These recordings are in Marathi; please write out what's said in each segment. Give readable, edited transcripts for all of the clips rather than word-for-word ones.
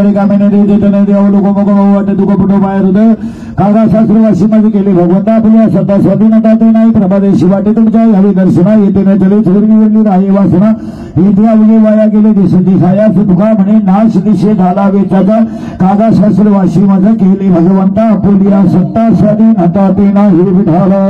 रे कामेने रे देतने देव लोक मग वाटे दुःख पुढे बाहेर होतं कागा शास्त्र वाशी माझे केले भगवंता आपल्या सदा स्वाधीनता ते नाही प्रभादेशी वाटे तुमच्या हवी दर्शना येते न चले थोडी निवडली राही वासना इथे अवघे वाया गेले दिसती छाया सुखा म्हणे नाश दिशे झाला वेचाचा कागा शास्त्र वाशी माझं केले भगवंता आपुलिया सत्ता स्वाधीनता ते नाही विठाला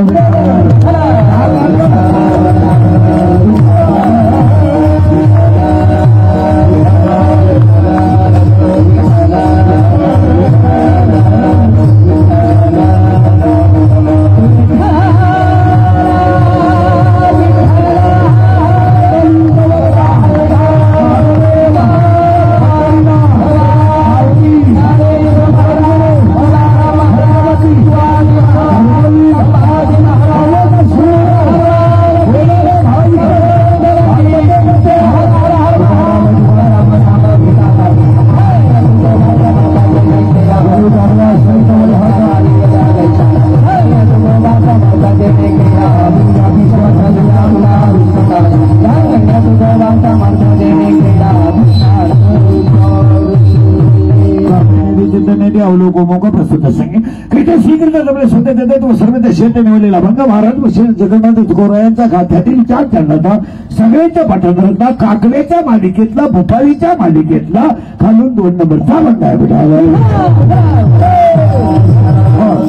अवलोको मोको प्रसिद्ध संगे कृत्य शीघ्र जमले सुद्धा देते तो सर्व देशात निवडलेला भंग महाराज जगन्नाथ तुकोरायांचा खात्यातील 4 चरणाचा सगळ्यांच्या पाठवणारा काकवेच्या मालिकेतला भोपाळीच्या मालिकेतला खालून 2 नंबरचा भंग आहे बेटा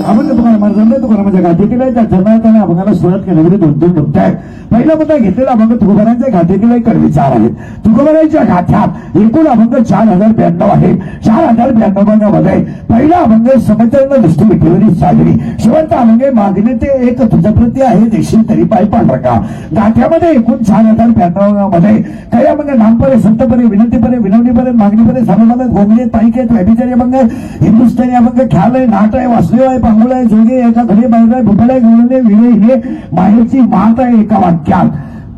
आपण तुम्हाला महाराजांना तुकारामाच्या घातीतील चरणाचा अभंगाला सुरुवात करण्यामध्ये 2-3 मुद्दे आहेत. पहिला मुद्दा घेतलेला अभंग तुकोबारांच्या घातीतील एक कडविचार आहेत. तुकोबारांच्या गाथ्यात एकूण अभंग 4092 आहेत. 4092 अभंगामध्ये पहिला अभंग समचरण दृष्टी विठेवरी साजरी शेवटचा अभंग मागणी ते एक तुझप्रती आहे देशील तरी पाय पांढरका. गाथ्यामध्ये एकूण 4092 मध्ये काही अभंग नामपरे संतपरे विनंतीपरे विनवणीपरे मागणीपरे समाधान गोंगले ताईकेत व्यभिचारी अभंग हिंदुस्थानी अभंग ख्याल आहे नाट आहे वासुदेव आहे पांगुळ आहे जोगे एका घरी बाहेर आहे भुपळ आहे गुळणे विळे हे माहेरची मात आहे एका वाक्यात.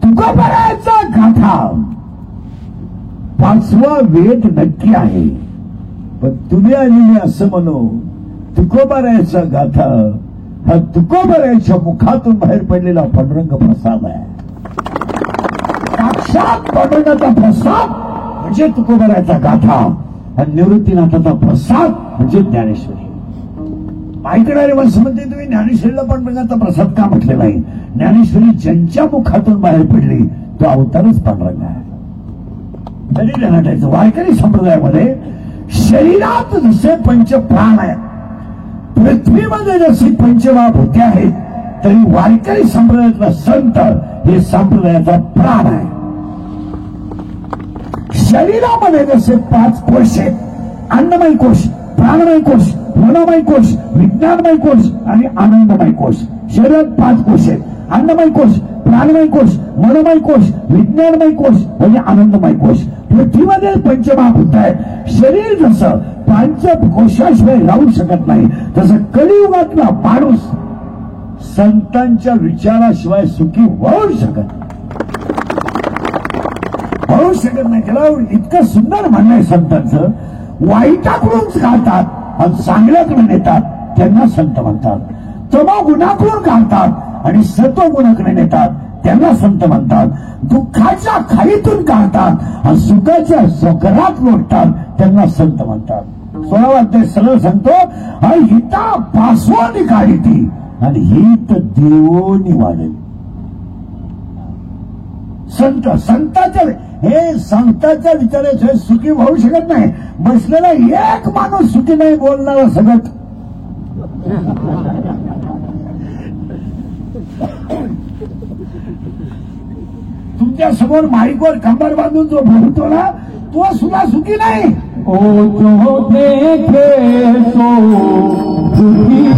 तुकोबारांचा गाथा 5वा वेद नक्की आहे पण तुम्ही आलेले असं म्हणू तुकोबारांचा गाथा हा तुकोबारांच्या मुखातून बाहेर पडलेला पांडुरंग प्रसाद आहे. साक्षात पांडुरंगाचा प्रसाद म्हणजे तुकोबारांचा गाथा आणि निवृत्तीनाथाचा प्रसाद म्हणजे ज्ञानेश्वरी. ऐकणारे माणसं म्हणते तुम्ही ज्ञानेश्वरीला पांडुरंगाचा प्रसाद का म्हटलेला आहे. ज्ञानेश्वरी ज्यांच्या मुखातून बाहेर पडली तो अवतारच पांडुरंग आहे. तरी लढायचं वारकरी संप्रदायामध्ये शरीरात जसे 5 प्राण आहेत पृथ्वीमध्ये जशी 5 महाभूते आहेत तरी वारकरी संप्रदायातला संत हे संप्रदायाचा प्राण आहे. शरीरामध्ये जसे 5 कोश आहेत अन्नमय कोश प्राणमय कोश मनोमय कोश विज्ञानमय कोश आणि आनंदमय कोश. शरीरात 5 कोश आहेत अन्नमय कोश प्राणमय कोश मनोमय कोश विज्ञानमय कोश म्हणजे आनंदमय कोश. पृथ्वीमध्ये 5 महाभूत आहे. शरीर जसं 5 कोशाशिवाय राहू शकत नाही तसं कलियुगातला माणूस संतांच्या विचाराशिवाय सुखी होऊ शकत नाही. त्याला इतकं सुंदर म्हणणं आहे संतांचं. वाईटाकडून काढतात आणि चांगल्याकडे नेतात त्यांना संत म्हणतात. तमो गुणाकडून काढतात आणि सत्व गुणाकडे नेतात त्यांना संत म्हणतात. दुःखाच्या खाईतून काढतात आणि सुखाच्या सगरात लोटतात त्यांना संत म्हणतात. 16वा अध्याय सरळ सांगतो हिता पासवानी काढी आणि हित देवोनी वाढेल. संताच्या विचाराशिवाय सुखी होऊ शकत नाही. बसलेला एक माणूस सुखी नाही बोलणारा सगळं तुमच्या समोर माईकवर कंबर बांधून जो बोलतो ना तो सुद्धा सुखी नाही. ओ जो देखे सो सुखी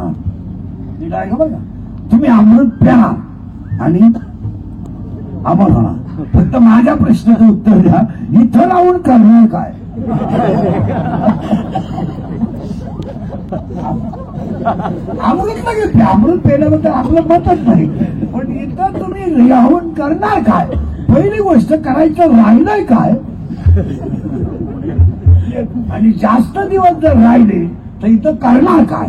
नीट आहे का बघा, तुम्ही अमृत प्या आणि अमर होणार. फक्त माझ्या प्रश्नाचं उत्तर द्या, इथं राहून करणार काय? अमृत लगेच प्या, अमृत पेल्याबद्दल आपलं मतच नाही, पण इथं तुम्ही राहून करणार काय? पहिली गोष्ट करायचं राहिलंय काय, आणि जास्त दिवस जर राहिले तर इथं करणार काय?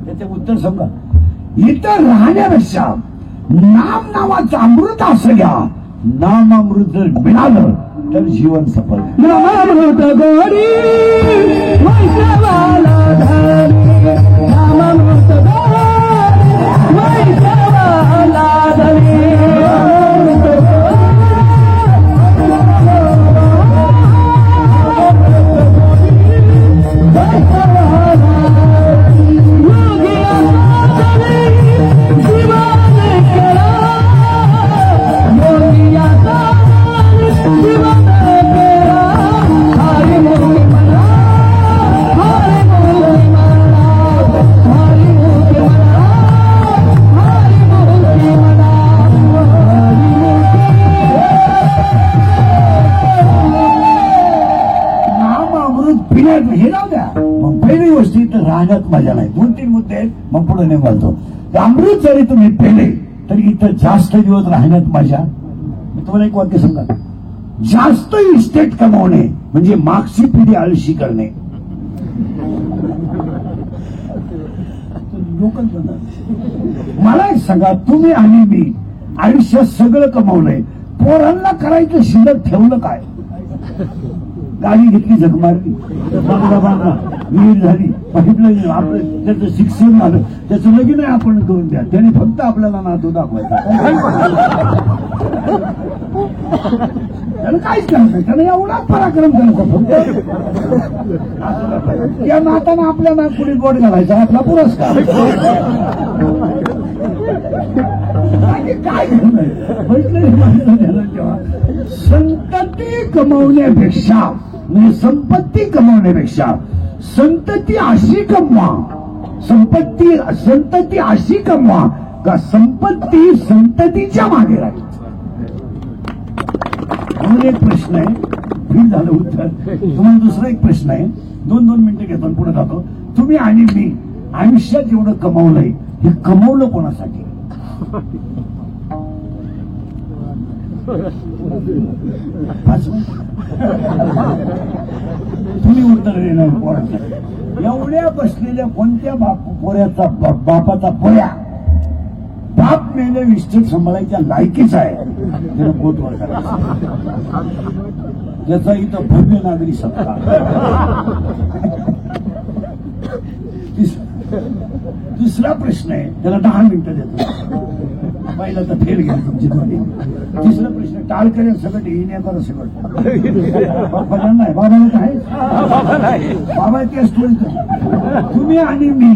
त्याचे उत्तर समजा. इथं राहण्यापेक्षा नाम नावाचं अमृत असं घ्या. नाम अमृत जर मिळालं तर जीवन सफल. नामामृत गोडी वैष्णवाला धनी, नामामृत गोडी वैष्णवाला धनी. हे राहू द्या. मग पहिली गोष्टी तर राहण्यात मजा नाही. 2-3 मुद्दे आहेत, मग पुढे निघालतो. अमृत जरी तुम्ही पेले तरी इथं जास्त दिवस राहण्यात मजा. मी तुम्हाला एक वाक्य सांगा, जास्त इस्टेट कमावणे म्हणजे मागची पिढी आळशी करणे. मला एक सांगा, तुम्ही आणि मी आयुष्यात सगळं कमावलंय, पोरांना करायचं शिल्लक ठेवलं काय? गाडी घेतली, जग मारली, विहीर झाली, पाहिलं आपलं, त्याचं शिक्षण झालं, त्याचं लगीन आहे आपण करून द्या, त्याने फक्त आपल्याला नातू दाखवायचा. त्यानं काहीच करत नाही, त्यानं एवढा पराक्रम करायचा फक्त. या नाताना आपल्या नागपुरीत गोड घालायचा आपला पुरस्कार. काय तेव्हा संतती कमवण्यापेक्षा म्हणजे संपत्ती कमवण्यापेक्षा संतती अशी कमवा, संतती अशी कमवा का संपत्ती संततीच्या मागे राहील. म्हणून एक प्रश्न आहे, फिर झालं उत्तर. तुम्हाला दुसरा एक प्रश्न आहे, 2-2 मिनिटं घेतो पुढे जातो. तुम्ही आणि मी आयुष्यात एवढं कमवलंय, हे कमवलं कोणासाठी? तुम्ही उत्तर देणार पोराचं. एवढ्या बसलेल्या कोणत्या पोऱ्याचा बापाचा पोऱ्या बाप मेले इस्टेट सांभाळायच्या लायकीच आहे, त्यानं पोटवर करायचं. त्याचा इथं भव्य नागरी सत्ता. दुसरा प्रश्न आहे, त्याला 10 मिनिटं देतो. पहिला तर फेल गेला तुमची दोन्ही. तिसरा प्रश्न, टाळ करेल सगळं येण्या करा सगळं. बाबांना आहे, बाबाला आहे, बाबा तेच तुम्ही आणि मी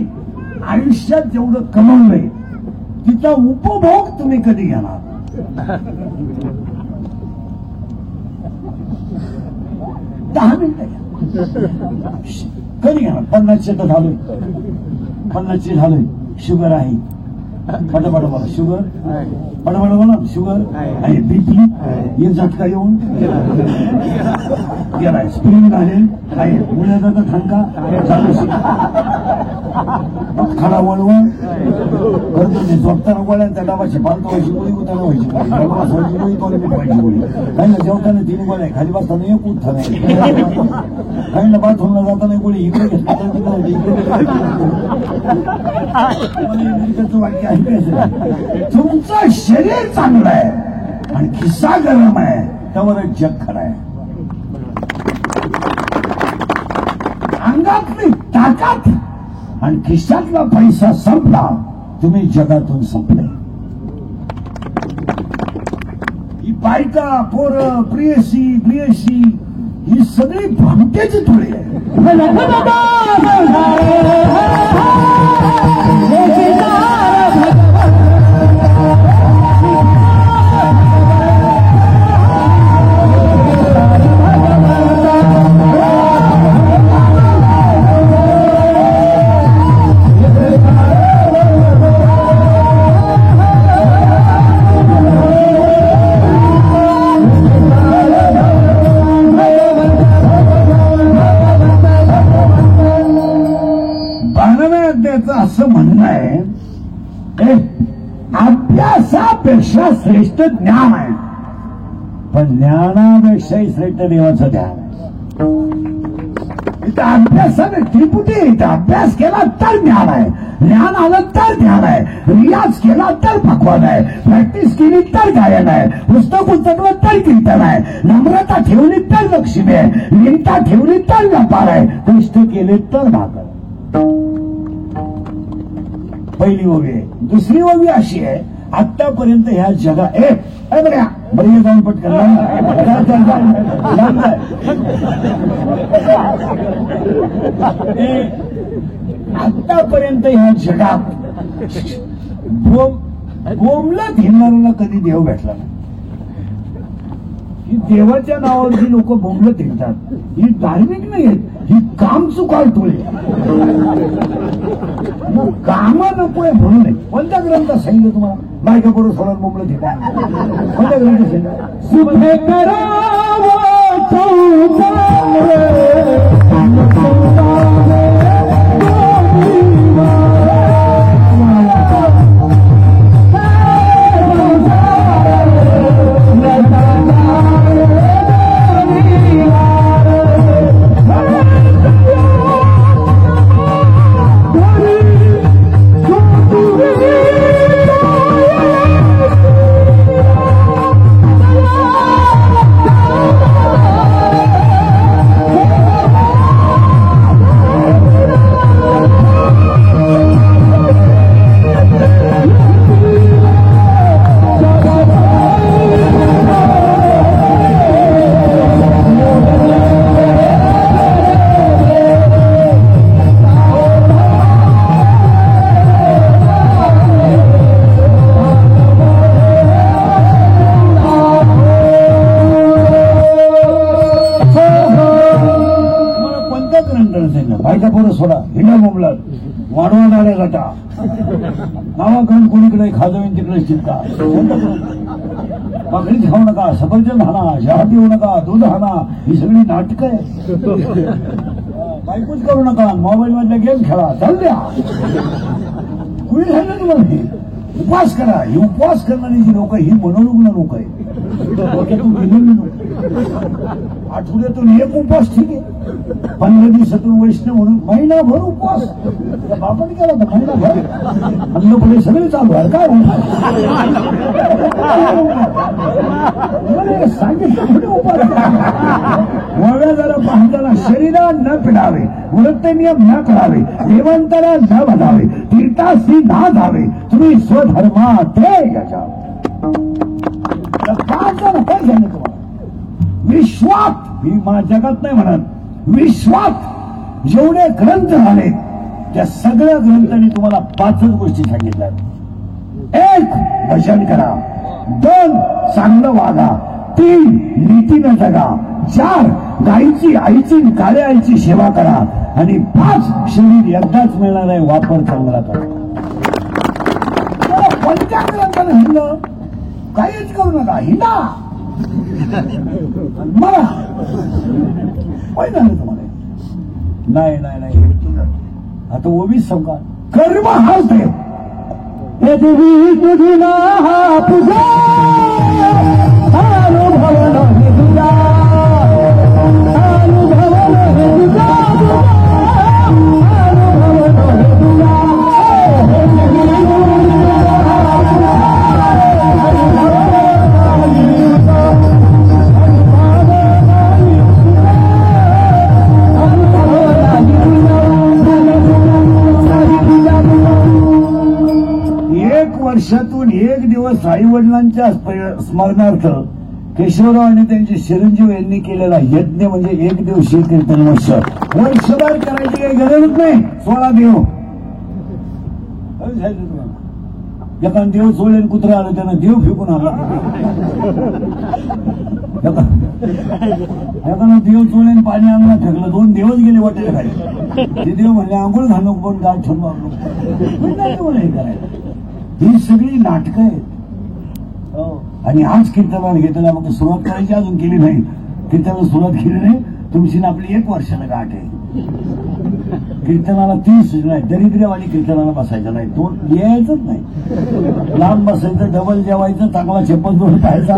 आयुष्यात जेवढं कमवलंय तिचा उपभोग तुम्ही कधी घेणार? दहा मिनिटं कधी घेणार? 50 तर झालोय, 50 झालोय. शुगर आहे, पटापट बोला. शुगर पटापट बोला. शुगर आहे, बीपी हे झटका येऊन गेलाय, स्प्रिंग घालेल आहे, मुळ्याचा थंका खडा वळवण करतो. झोपताना गोळ्या त्या डाबाची पालतो व्हायची गोळी, उताना व्हायची गोळी, व्हायची गोळी, टॉयलेट व्हायची गोळी. काही ना जेवताना 3 गोळ्या, खाली बसताना एक उठता नाही, काही ना बाथरूमला जाताना गोळी इकडे घेतली त्याचं वाक्य आहे. तुमचं शरीर चांगलं आहे आणि खिस्सा गरम आहे, त्यावरच जग खरं आहे. अंगातली ताकद आणि खिशातला पैसा संपला, तुम्ही जगातून संपले. ही बायका, पोरं, प्रियसी ही सगळी भामट्याची थोडी आहे. आहे अभ्यासापेक्षा श्रेष्ठ ज्ञान आहे, पण ज्ञानापेक्षाही श्रेष्ठ देवाचं ध्यान आहे. इथं अभ्यासाने त्रिपुटी, इथं अभ्यास केला तर ज्ञान आहे, ज्ञान आलं तर ध्यान आहे, रियाज केला तर भगवान आहे, प्रॅक्टिस केली तर गायन आहे, पुस्तक उचललं तर कीर्तन आहे, नम्रता ठेवली तर लक्ष्मी आहे, निमता ठेवली तर व्यापार आहे, कष्ट केले तर भाकर. पहिली ओवी आहे. दुसरी ओवी अशी आहे, आतापर्यंत ह्या जगात बरे जाऊन पटकन आतापर्यंत ह्या जगात बोंबलत हिंडणाऱ्यांना कधी देव भेटला नाही. ही देवाच्या नावावर जी लोक बोंबलत हिंडतात ही धार्मिक नाही आहेत, ही काम चुकाल टोळी. मग काम नकोय म्हणून नाही. कोणत्या ग्रंथात सांगितलं तुम्हाला बायका बरोबर सोडून बोंबलत हिंडा? कोणत्या ग्रंथात सांगितलं? सुभे करावं बायका पोरं सोडा, हिंडा बोंबलात, वाढवा डाळ्या गाटा, नावा गण कोणीकडे खाजवीन तिकडे चिंता, भाकरीच खाऊ नका, सफरचंद हाना, चहा पिऊ नका, दूध हाना, ही सगळी नाटकं आहे. बायकोच करू नका, मोबाईल मधले गेम खेळा, चाल द्या. कुणी सांगितलं तुम्हाला हे? उपवास करा. ही उपवास करणारी जी लोक ही मनोरुग्ण लोक आहे. डोक्यातून गेलेली लोक. आठवड्यातून एक उपवास ठीक आहे, 15 दिवसातून वैष्णव म्हणून महिनाभर उपवास बापाने केला होता. महिनाभर अन्नपुढे सगळे चालू आहे. काय सांगितलं उपवास वळव्या जरा पाहताना शरीरा न पिडावे, व्रत नियम न करावे, देवांतरा न बघावे, तीर्थासी ना जावे, तुम्ही स्वधर्मा ते यजावे. काय झालं तुम्हाला? विश्वात मी जगात नाही म्हणत, विश्वात जेवढे ग्रंथ झाले त्या सगळ्या ग्रंथांनी तुम्हाला 5च गोष्टी सांगितल्या. 1 भजन करा, 2 चांगलं वागा, 3 नीतीनं जगा, 4 गाईची आईची काळ्या आईची सेवा करा, आणि 5 शरीर एकदाच मिळणार आहे, वापर चांगला करा. कोणत्या ग्रंथानं हिंडलं? काहीच करू नका, हिंडा. मला काय झालं तुम्हाला? नाही नाही नाही, आता ओवीस सांगा, कर्म हाच देव. हे देवी तुझीला हा तुझा अनुभव नाही तुझा, अनुभव नाही तुझा, अनुभव नाही तुझा. वर्षातून 1 दिवस आई वडिलांच्या स्मरणार्थ केशवराव आणि त्यांचे चिरंजीव यांनी केलेला यज्ञ म्हणजे 1 दिवशी कीर्तन वर्षभर करायची काही गरजच नाही. 16 देव एका देव सोडले कुत्रा आलं त्यानं देव फेकून आला. एकानं देव सोडले पाणी आणला फेकलं, 2 देवच गेले वाटेल खाली. ते देव म्हणले आंघोळ घालू पण गाठ ठेवून मारलो. हे करायला ही सगळी नाटकं आहेत. आणि आज कीर्तनाला घेतला मग सुरुवात करायची, अजून केली नाही. कीर्तनाला सुरुवात केली नाही, तुमची ना आपली 1 वर्षाला गाठ आहे. कीर्तनाला 3 सूचना आहेत. दरिद्र्यवाणी कीर्तनाला बसायचं नाही, 2 लिहायचंच नाही, लांब बसायचं, डबल जेवायचं, चांगला चप्पल दोन खायचा,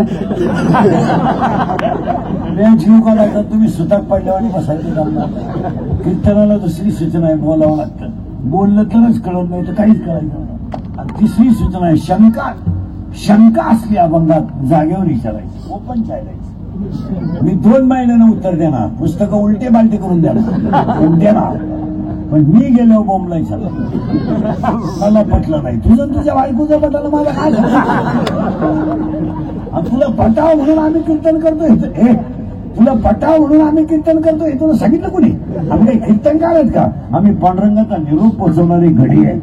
जीव काढायचा, तुम्ही सुताक पडल्यावानी बसायचं चांगलं. कीर्तनाला दुसरी सूचना आहे, बोलावं लागतं. बोललं तरच कळत नाही तर काहीच करायचं नाही. आणि तिसरी सूचना आहे शंका असली अभंगात जागेवर विचारायची, ओपन चालायचं. मी 2 महिन्यानं उत्तर देणार, पुस्तकं उलटे बालटे करून देणार, पण मी गेलो बोंबलायचा, मला पटलं नाही. तुझं तुझ्या बायकोचं पटलं, मला काय तुला पटाव म्हणून आम्ही कीर्तन करतोय, तुला पटाव म्हणून आम्ही कीर्तन करतोय, तुला सांगितलं कोणी? आम्ही काही कीर्तनकार आहेत का? आम्ही पांडुरंगाचा निरोप पोहोचवणारी घडी आहे.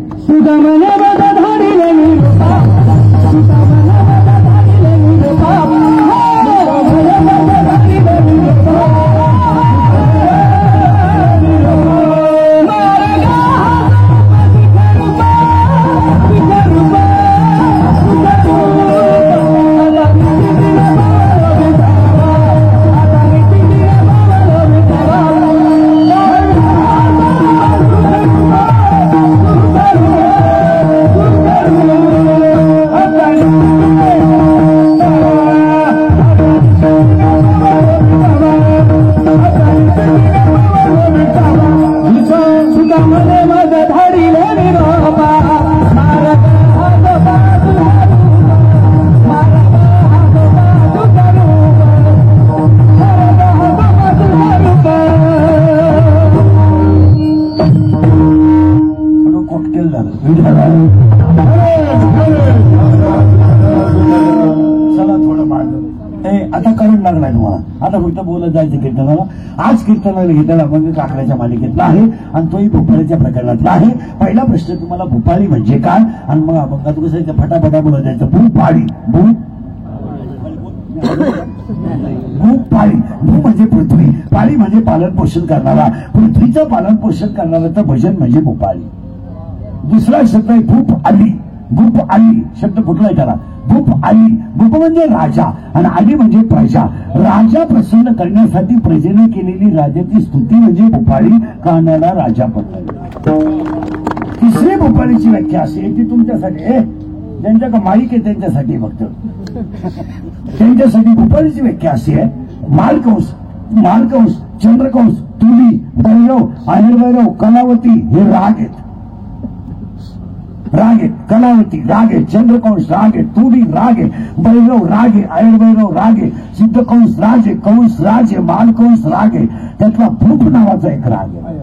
आता करून लागलाय तुम्हाला, आता फक्त बोलत जायचं कीर्तनाला. आज कीर्तनाला घेतलेला अभंग काकड्याच्या मालिकेतला आहे आणि तोही भोपाळीच्या प्रकरणातला आहे. पहिला प्रश्न तुम्हाला भोपाळी म्हणजे काय, आणि मग अभंगात कसं फटाफटा बोलत जायचं. भूपाळी, भूपाळी, भू म्हणजे पृथ्वी, पाळी म्हणजे पालन पोषण करणारा, पृथ्वीचं पालन पोषण करणारा तर भजन म्हणजे भूपाळी. दुसरा शब्द आहे भूप आली, भूप आली शब्द कुठला आहे त्याला? भूप आली. भूप म्हणजे राजा आणि आली म्हणजे प्रजा. राजा प्रसन्न करण्यासाठी प्रजेने केलेली राजाची स्तुती म्हणजे भूपाळी, कानाला राजा पडला. तिसरी भूपाळीची व्याख्या अशी आहे ती तुमच्यासाठी, ज्यांच्या माईक आहे त्यांच्यासाठी, फक्त त्यांच्यासाठी भूपाळीची व्याख्या अशी आहे. मालकंस, मालकंस, चंद्रकंस, तुली, भैरव, आहेरभैरव, कलावती हे राग आहेत. राग आहे, कलावती राग आहे, चंद्रकंस राग आहे, तुरी राग आहे, भैरव राग आहे, आयुर्भैरव राग आहे, सिद्धकंस राज आहे, कंस राज आहे, मालकंस राग आहे. त्यातला भूप नावाचा एक राग आहे.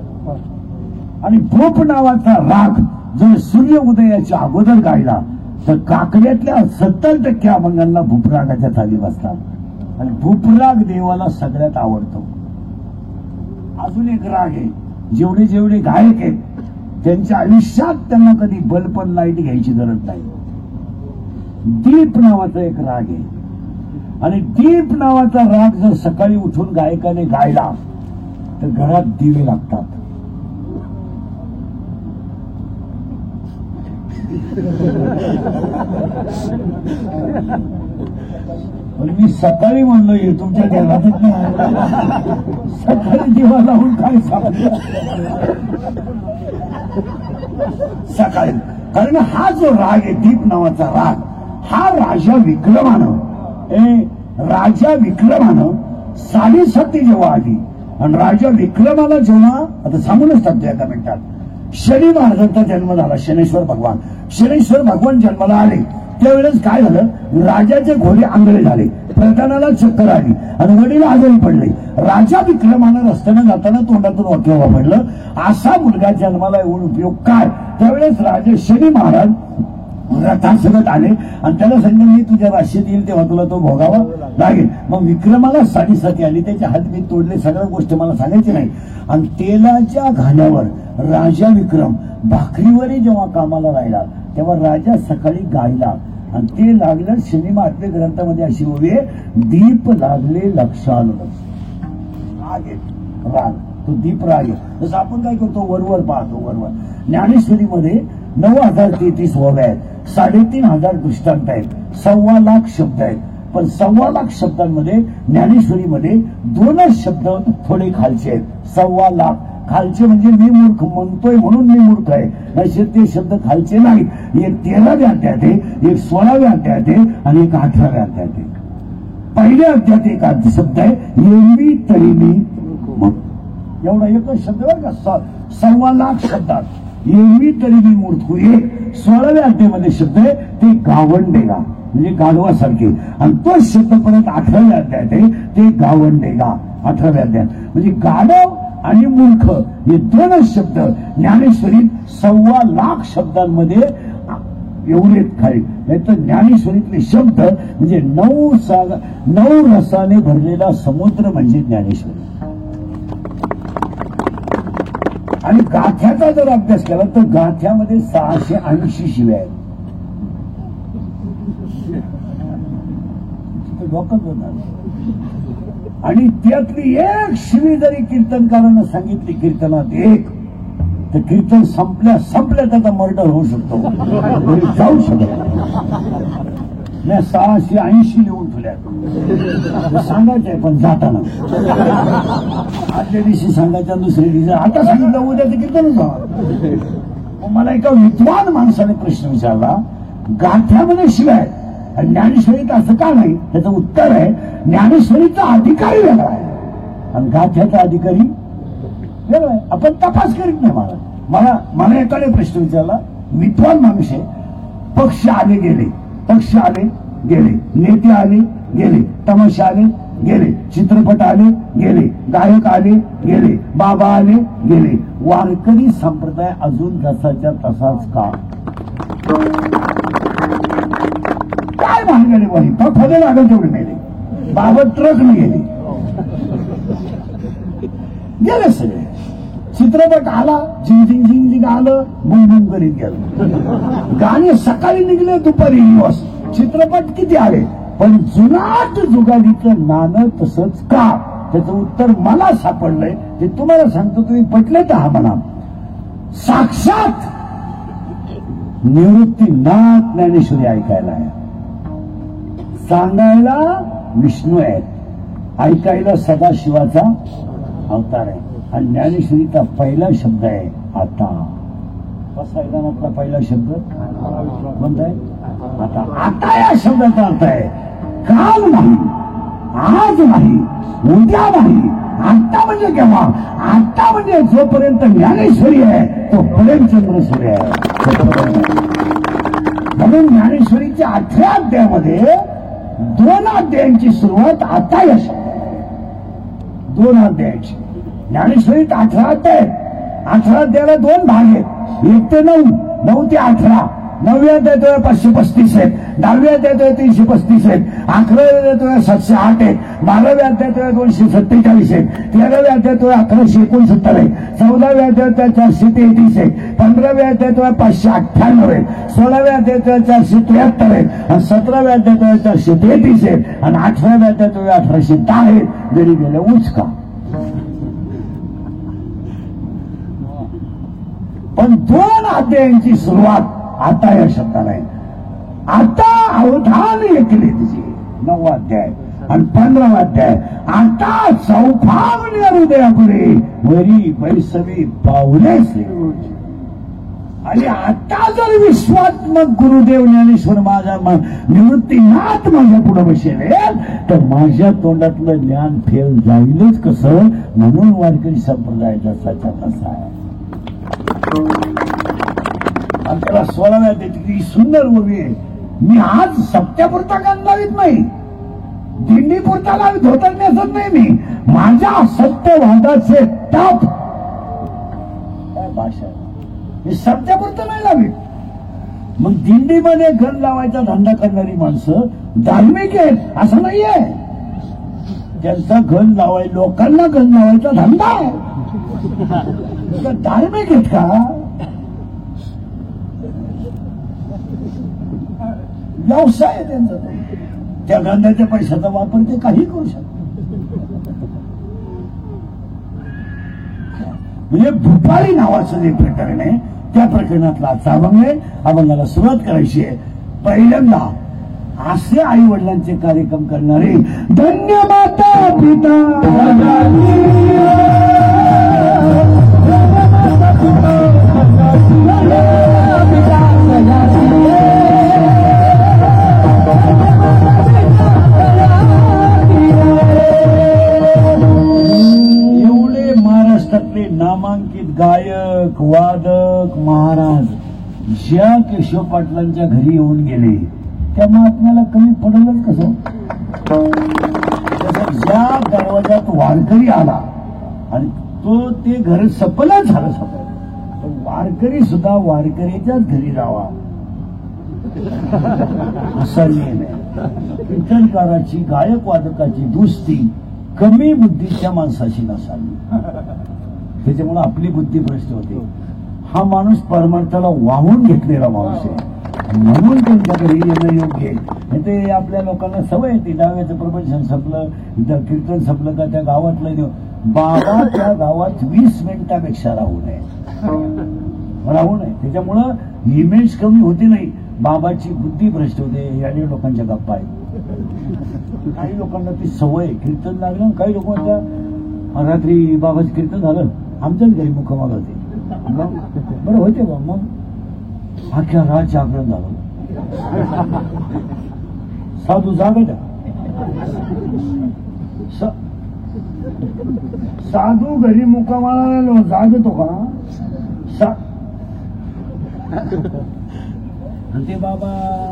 आणि भूप नावाचा राग जर सूर्य उदयाच्या अगोदर गायला तर काकड्यातल्या 70% अभंगांना भूपरागाच्या थाली बसतात. आणि भूपराग देवाला सगळ्यात आवडतो. अजून एक राग आहे, जेवढे जेवढे गायक आहेत त्यांच्या आयुष्यात त्यांना कधी बल्ब पण लाईट घ्यायची गरज नाही. दीप नावाचा एक राग आहे आणि दीप नावाचा राग जर सकाळी उठून गायकाने गायला तर घरात दिवे लागतात. पण मी सकाळी म्हणलो हे तुमच्या घरातच नाही, सकाळी दिवा लावून काय सांगतो सकाळी. कारण हा जो राग आहे दीप नावाचा राग, हा राजा विक्रमानं 7.5 जेव्हा आली आणि राजा विक्रमाला जेव्हा, आता सांगूनच टाकतो एका मिनिटात, शनी महाराजांचा जन्म झाला. शनेश्वर भगवान जन्माला आले त्यावेळेस काय झालं, राजाचे घोडे आंधळे झाले, प्रधानाला चक्कर आली आणि वडील आजारी पडले. राजा विक्रमानं रस्त्यानं जाताना तोंडातून वाक्य वापरलं, असा मुलगा जन्माला येऊन उपयोग काय? त्यावेळेस राजे शनी महाराज रथासगत आले आणि त्याला सांगितलं मी तुझ्या राशीत येईल तेव्हा तुला तो भोगावा लागेल. मग विक्रमाला 7.5 आली, त्याचे हातबीत तोडले, सगळ्या गोष्टी मला सांगायची नाही. आणि तेलाच्या घाण्यावर राजा विक्रम भाकरीवरही जेव्हा कामाला राहिला तेव्हा राजा सकाळी गायला आणि ते लागलं. शनी महात्म्य ग्रंथामध्ये अशी ओवी आहे, दीप लागले लक्षाल. राग, तो दीप राग आहे. जसं आपण काय करतो, वरवर पाहतो. वरवर ज्ञानेश्वरीमध्ये 9,033 ओव्या आहेत, 3,500 दृष्टांत आहेत, 1,15,00,000 शब्द आहेत. पण 1,15,00,000 शब्दांमध्ये ज्ञानेश्वरीमध्ये 2च शब्द थोडे खालचे आहेत. 1,15,00,000 खालचे म्हणजे मी मूर्ख म्हणतोय म्हणून मी मूर्ख आहे, नाही ते शब्द खालचे नाही. एक 13व्या अध्यायात आहे, एक 16व्या अध्यायात आहे आणि एक 18व्या अध्यायात आहे. पहिल्या अध्यायात एक शब्द आहे एरवी तरी मी एवढा एकच शब्द बरं का, 1.25 लाख शब्दात एरवी तरी मी मूर्ख. 16व्या अध्यायामध्ये शब्द आहे ते गावंडेगा म्हणजे गाढवासारखे, आणि तोच शब्द परत 18व्या अध्यायात आहे ते गावंडेगा. 18व्या अध्यायात म्हणजे गाढव आणि मूर्ख हे दोनच शब्द ज्ञानेश्वरीत 1.25 लाख शब्दांमध्ये एवढेच खाली. नाही तर ज्ञानेश्वरीतले शब्द म्हणजे 9 रसाने भरलेला समुद्र म्हणजे ज्ञानेश्वरी. आणि गाथ्याचा जर अभ्यास केला तर गाथ्यामध्ये 680 शिव्या आहेत. आणि त्यातली एक शिवी जरी कीर्तनकारानं सांगितली कीर्तनात एक, तर कीर्तन संपल्या त्याचा मर्डर होऊ शकतो, जाऊ शकतो. मी 680 लिहून ठेवल्या सांगायचंय, पण जाताना आदल्या दिवशी सांगायच्या, दुसऱ्या दिवशी आता सांगितलं उद्याचं कीर्तनच व्हा. मला एका विद्वान माणसाने प्रश्न विचारला, गाथ्यामध्ये शिवाय ज्ञानेश्वरीत असं का नाही? त्याचं उत्तर आहे ज्ञानेश्वरीचा अधिकारी वेगळा आहे आणि गाथ्याचा अधिकारी वेगळा आहे. आपण तपास करीत नाही. मला एकाने प्रश्न विचारला, विद्वान माणूस आहे, पक्ष आले गेले, नेते आले गेले, तमाशा आले गेले, चित्रपट आले गेले, गायक आले गेले, बाबा आले गेले, वारकरी संप्रदाय अजून जसाच्या तसाच का? काय भानगडी बाई, फळे लागत तेवढे मेले, बाबा ट्रक न गेले सगळे. चित्रपट आला, झिंग आलं, बुंग करीत गेलं. गाणे सकाळी निघले, दुपारी दिवस. चित्रपट किती आले, पण जुनाट जुगाडीचं नाणं तसंच का? त्याचं उत्तर मला सापडलंय, ते तुम्हाला सांगतो, तुम्ही पटले तर हा म्हणा. साक्षात निवृत्तीनाथ ज्ञानेश्वरी ऐकायला आहे, सांगायला विष्णू आहेत, ऐकायला सदाशिवाचा अवतार आहे. आणि ज्ञानेश्वरीचा पहिला शब्द आहे आता. बसायला पहिला शब्द कोणता आहे? आता. आता या शब्दाचा अर्थ आहे काल नाही, आज नाही, उद्या नाही, आता म्हणजे केव्हा? आता म्हणजे जोपर्यंत ज्ञानेश्वरी आहे तो प्रेमचंद्र सूर्य आहे. म्हणून ज्ञानेश्वरीच्या 18 अध्यायामध्ये 2 अध्यायांची सुरुवात आता या शब्द 2 अध्यायाची. ज्ञानेश्वरीत 18 अध्याय, 18 अध्यायाला 2 भाग आहेत, 1 ते 9, 9 ते 18. 9व्या अध्यायात 535 आहेत, 10व्या अध्यायात 335 आहेत, 11व्या अध्यायात 708 आहेत, 12व्या अध्यायात 247 आहेत, 13व्या अध्यायात 1169 आहे, 14व्या अध्यायात 433 आहे, 15व्या अध्यायात 598 आहे, 16व्या अध्यायात 473 आहे, आणि 17व्या अध्यायात 433 आहेत, आणि 18व्या अध्यायात 1810 आहेत. जरी गेले उचका, पण 2 अध्यायांची सुरुवात आता या शब्दाला आहे. आता अवधान ऐकले तिचे 9 अध्याय आणि 15 अध्याय. आता चौफावणी हृदयापुरे वरी बैसवी पावलेच. आणि आता जर विश्वात्मक गुरुदेव ज्ञानेश्वर माझा निवृत्तीनाथ माझ्या पुढे बसेल तर माझ्या तोंडातलं ज्ञान फेल जाईलच कसं? म्हणून वारकरी संप्रदाय जसाच्या तसा आहे. आणि त्याला 16व्या अध्यायाची सुंदर ओवी आहे. मी आज सत्यापुरता गाण लावित नाही, दिंडीपुरता लावित धोतर नेसत नाही. मी माझ्या सत्यवादाचे ताप काय भाषा मी सत्यापुरतं नाही लावित. मग दिंडीमध्ये गण लावायचा धंदा करणारी माणसं धार्मिक आहेत असं नाहीये. त्यांचा गण लावाय, लोकांना गण लावायचा धंदा आहे. धार्मिक आहेत का? व्यवसाय आहे त्यांचा. त्या धंद्याच्या पैशाचा वापर ते काही करू शकतात. म्हणजे भूपाळी नावाचं जे प्रकरण आहे त्या प्रकरणातला आजचा अभंग आहे. अभंगाला सुरुवात करायची आहे. पहिल्यांदा असे आई वडिलांचे कार्यक्रम करणारे धन्य माता पिता नामांकित गायक वादक महाराज ज्या केशव पाटलांच्या घरी येऊन गेले त्या महात्म्याला कमी पडलंच कसं. ज्या दरवाजात वारकरी आला आणि तो ते घर सफलच झालं सफल, पण वारकरी सुद्धा वारकरीच्याच घरी जावा असा नियम आहे. कीर्तनकाराची गायक वादकाची दुस्ती कमी बुद्धीच्या माणसाशी नसावी, त्याच्यामुळे आपली बुद्धी भ्रष्ट होते. हा माणूस परमार्थाला वाहून घेतलेला माणूस आहे म्हणून त्यांच्या घरी येणं योग्य आहे. ते आपल्या लोकांना सवय येते, डाव्याचं प्रवचन संपलं, कीर्तन संपलं का त्या गावातलं बाबा त्या गावात 20 मिनिटापेक्षा राहू नये. त्याच्यामुळं इमेज कमी होती नाही, बाबाची बुद्धी भ्रष्ट होते. याने लोकांच्या गप्पा आहेत. काही लोकांना ती सवय, कीर्तन लागलं, काही लोक म्हणतात रात्री बाबाचं कीर्तन झालं आमच्याच घरी मुक्कामाला होते. बरं होते बा, मग अख्ख्या रात जागरण झालं. साधू जागायचा, साधू घरी मुक्कामाला जागतो का? आणि ते बाबा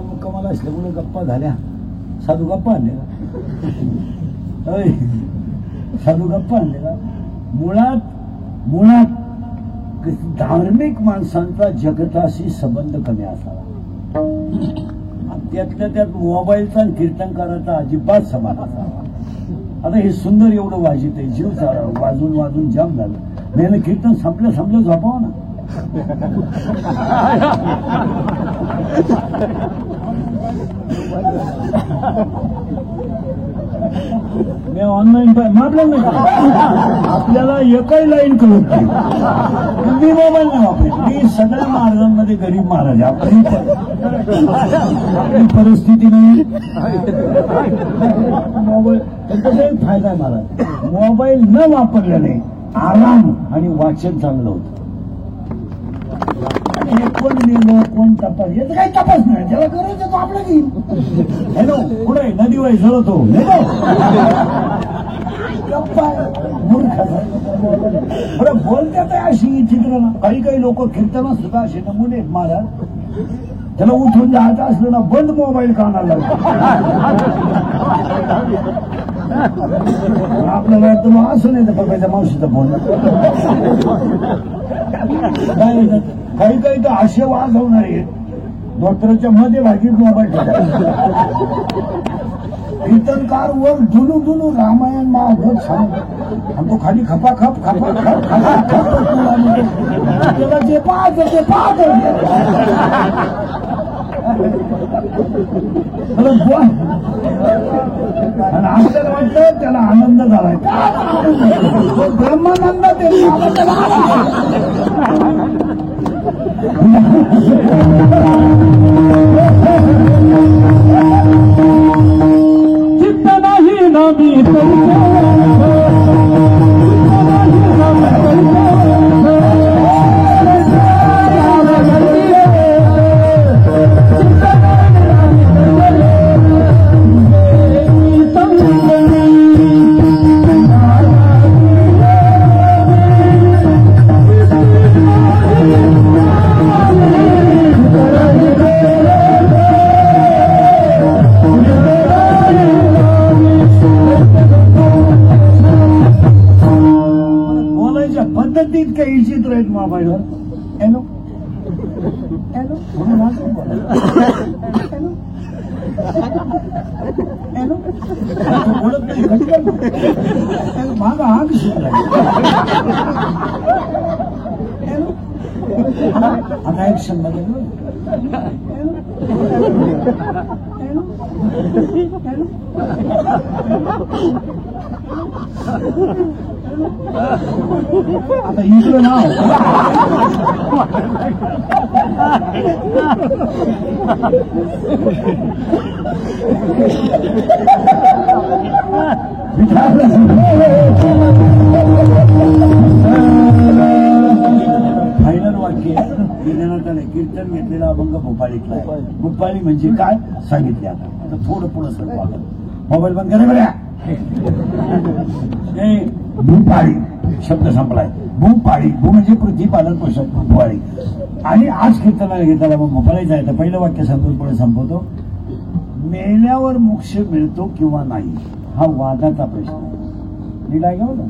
मुक्कामाला असल्यामुळे गप्पा झाल्या. साधू गप्पा आणले का? साधू गप्पा आणले का? मुळात धार्मिक माणसांचा जगताशी संबंध कमी असावा. त्यातल्या त्यात मोबाईलचा आणि कीर्तनकाराचा अजिबात समान असावा. आता हे सुंदर एवढं वाजित आहे, जीव वाजून वाजून जाम झालं. नाही कीर्तन संपलं झोपावं ना. मी ऑनलाईन मारलं नाही, आपल्याला एकही लाईन कळत नाही. मी मोबाईल नाही वापरत, मी सगळ्या महाराजांमध्ये गरीब महाराज. आपली परिस्थिती नाही. मोबाईल त्याचा एक फायदा आहे महाराज, मोबाईल न वापरल्याने आराम आणि वाचन चांगलं होतं. हे कोण लिहिलं कोण तपास, याचं काही तपास नाही, ज्याला करायचं तो आपलं घेईल. हॅलो पुढे नदी वाई झळतो गप्पा मूर्ख बरं बोलतात अशी चित्र ना. काही लोक कीर्तनात सुद्धा असे नमुने महाराज, त्याला उठून जायचं असलं ना बंद मोबाईल कानाला आपल्याला तर असं नाही तर बघायच्या मावशीचं बोलणं. काही तर असे वाज होणार आहेत, डॉक्टरच्या मध्ये भागीत मोबाईल कीर्तनकार वर दुनू रामायण महाभारत सांग आणि तो खाली खपाखप त्याला जे पाहत आणि आपल्याला वाटलं त्याला आनंद झालाय. ब्रह्मानंद चित्त नाही नामी पद्धतीत काही विचित्र आहेत मोबाईलवर. हॅलो हॅलो हॅलो बोलत नाही, घटक मागा आग शिकला. आता ऍक्शन मध्ये आता इकडं नाव फायनल वाक्य भजन घेतलेला अभंग भोपाळीतला आहे. भोपाळी म्हणजे काय सांगितले आता थोडं पुढं सर मोबाईल बंद करा बऱ्या. भूपाळी शब्द संपलाय. भूपाळी भू म्हणजे पृथ्वी पालन पोषक भूपाळी. आणि आज कीर्तनाला घेतला मग भोपाळीचा आहे. तर पहिलं वाक्य सांगून पुढे संपवतो. मेल्यावर मोक्ष मिळतो किंवा नाही हा वादाचा प्रश्न लिहिला गेला.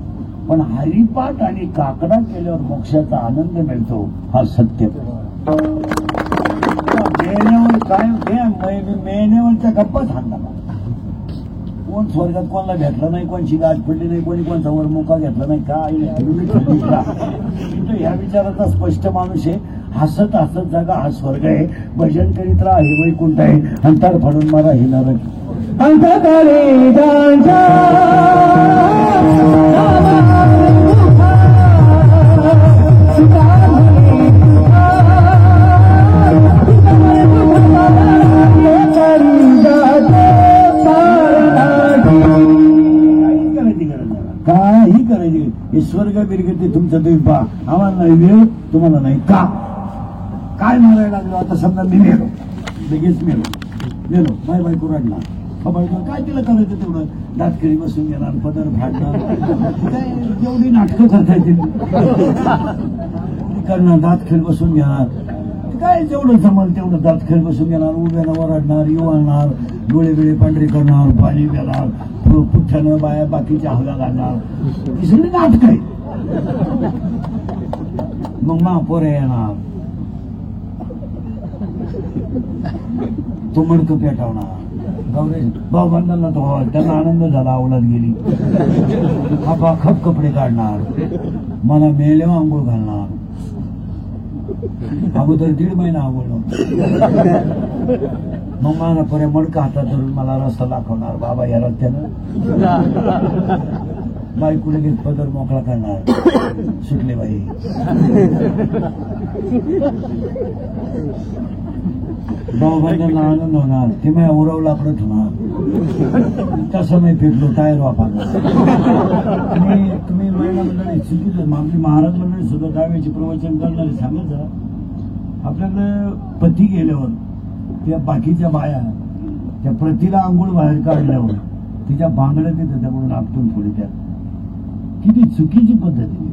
पण हरिपाठ आणि काकडा केल्यावर मोक्षाचा आनंद मिळतो हा सत्य. मेल्यावर काय मेल्यावरच्या गप्पा सांगता कोण स्वर्गात कोणाला भेटलं नाही, कोणची गाठ पडली नाही, कोणी कोणचा वर मोका घेतला नाही. काय या विचाराचा स्पष्ट माणूस आहे. हसत हसत जागा हा स्वर्ग आहे. भजन करीत राहा हे वैकुंठ आहे. अंतर फाडून मारा हे नरक. काही करायची हे स्वर्ग बिरगती तुमचं तुम्ही पहा. आम्हाला नाही वेळ तुम्हाला नाही का काय मारायला लागलो. आता समजा मी मेलो लगेच मेलो बाय बायको रडणार काय तिला करायचं तेवढं दातखिळी बसून घेणार पदर फाडणार काय जेवढी नाटकं करता येतील करणार. दातखिळ बसून घेणार काय जेवढं जमल तेवढं दातखिळ बसून घेणार. उभ्यानं ओरडणार युवणार डोळे बिळे पांढरे करणार पाणी देणार पुठ्ठ्यानं बाया बाकीच्या हवा घालणार. ही सगळी नाटक आहे. मग महापोर येणार तो मडकं पेटवणार. गौरेश भाऊ बांधला तो त्यांना आनंद झाला अवलाद गेली. हा खप कपडे काढणार मला मेल्यावर आंघोळ घालणार. अगोदर 1.5 महिना आंघोळ मग मला पर्या मडका हातात धरून मला रस्ता दाखवणार. बाबा या रस्त्यानं बायकुले घेत पदर मोकळा करणार. सुटले बाई भाऊबांना आनंद होणार. ते माझ्या उरव लाकडत होणार. तसं मी फेकलो टायर वापरणार. आणि तुम्ही महिला मंडळी चुकीचं आपली महाराज मंडळी सुद्धा दहाव्याचे प्रवचन करणारे सांगायचं आपल्याकडे पती गेल्यावर त्या बाकीच्या बाया त्या प्रतीला आंघोळ बाहेर काढल्यावर तिच्या बांगड्या तिथे त्याकडून आपटून थोडी त्या किती चुकीची पद्धती.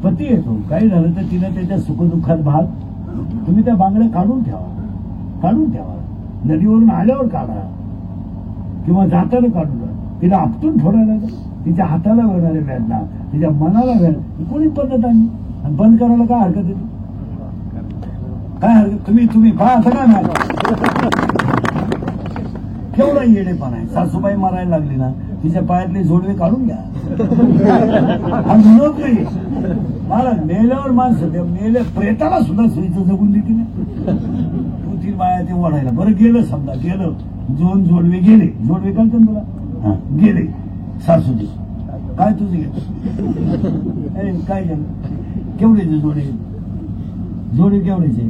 पती येतो काही झालं तर तिने त्याच्या सुखदुःखात भाग तुम्ही त्या बांगड्या काढून ठेवा. नदीवरून आल्यावर काढा किंवा जाताना काढून तिला आपटून ठेवायला तिच्या हाताला वेळणारे वेदना तिच्या मनाला वेळ कोणी पद्धत आणली. आणि बंद करायला काय हरकत आहे. काय हरकत तुम्ही पहा असं काय नाही. केवढा येडेपणा आहे. सासूबाई मारायला लागली ना तिच्या पायातले जोडवे काढून घ्या. म्हणत नाही मला मेल्यावर माणसं मेल्या प्रेताला सुद्धा स्त्रीचं जगून देते ना. 2-3 बाया ते ओढायला बरं गेलं समजा गेलं 2 जोडवे गेले. जोडवे कळतं तुला गेले सासूचे काय तुझे गेले काय झालं केवढेचे जोडे केवढेचे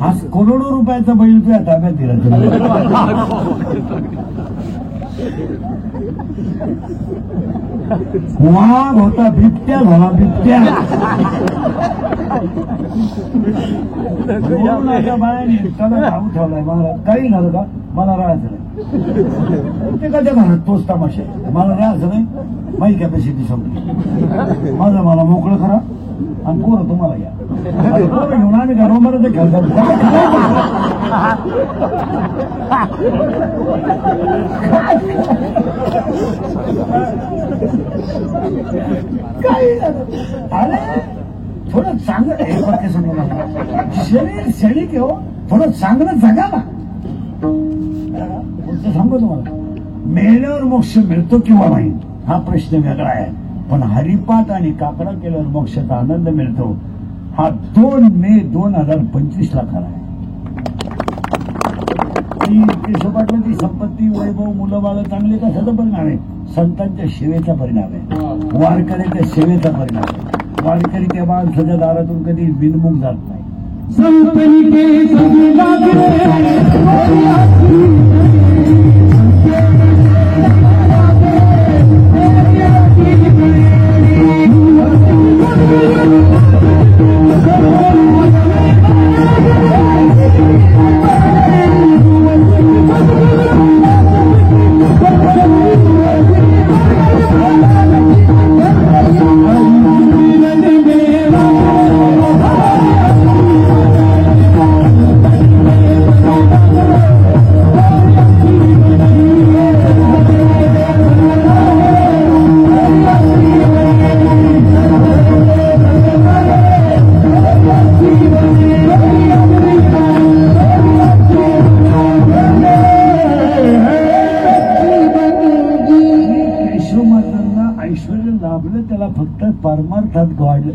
आज करोडो रुपयाचा बैल तुझ्या ताब्यात दिला. वाघ होता बिबट्या झाला बिबट्या. बायाने त्याला धावून ठेवलाय. मला काही झालं का मला राहायचं नाही. प्रत्येकाच्या घरात तोच तमाशा आहे. मला राहायचं नाही. माझी कॅपॅसिटी संपली. माझं मला मोकळं करा आणि पोरं तुम्हाला घ्या. पोरं घेऊन आम्ही घरामध्ये ते खेळतात. अरे थोडं चांगलं हे वाक्य सांगू शरीर शरीर हो थोडं चांगलं जगा ना. पुढचं सांगू तुम्हाला मेल्यावर मोक्ष मिळतो किंवा नाही हा प्रश्न वेगळा आहे. पण हरिपाठ आणि काकडा केल्यावर मोक्षाचा आनंद मिळतो हा 2 मे 2025 ला खरा आहे. केशवपाटला ती संपत्ती वैभव मुलं बाळ चांगले कशाचा परिणाम आहे. संतांच्या सेवेचा परिणाम आहे. वारकऱ्याच्या सेवेचा परिणाम आहे. वारकरी त्या माणसाच्या दारातून कधी बिनमुख जात नाही. लाभलं त्याला फक्त परमार्थात वाढलं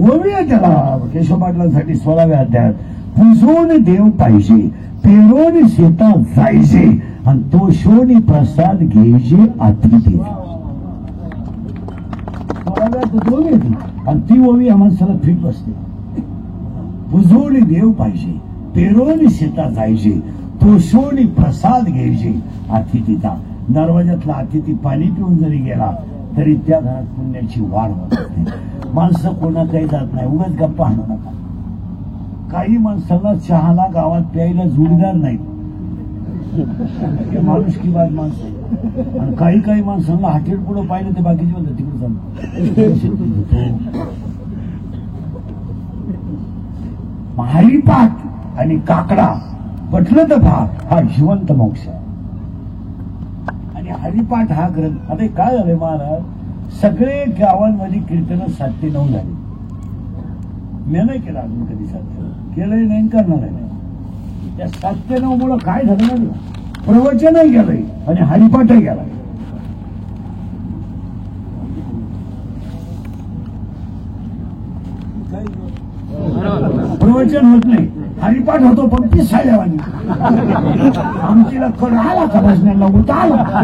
ओळूया त्याला केशव पाटलांसाठी 16व्या अध्यायात पुजून देव पाहिजे पेरोनी शेता जायचे आणि तो शोनी प्रसाद घ्यायचे अतिथी 16व्यात ओवी येते आणि ती ओवी या माणसाला फिट बसते. पुजून देव पाहिजे पेरोनी शेता जायचे तो शोनी प्रसाद घ्यायचे अतिथीचा. दरवाजातला अतिथी पाणी पिऊन जरी गेला तरी त्या घरात पुण्याची वाढ होत असते. माणसं कोणाकडे जात नाही उगाच गप्पा आणू नका. काही माणसाला चहाला गावात प्यायला जोडीदार नाहीत माणूस की बाद माणसं आणि काही माणसांना हॉटेल पुढे पाहिलं ते बाकीचे होतं तिकडे चालू. हरिपाठ आणि काकडा पटलं तर हा जिवंत मोक्ष आहे. आणि हरिपाठ हा ग्रंथ आता काय झालंय महाराज सगळे गावांमध्ये कीर्तन 7 ते 9 झाले. मी नाही केलं अजून कधी 7 केलंय नाही करणार आहे. त्या 7 ते 9 मुळे काय झालं ना प्रवचनही गेलंय आणि हरिपाठही गेलाय. प्रवचन होत नाही हरिपाठ होतो पण पिसाळ्यावानी आमचीला कड आला का भजनाला उता आला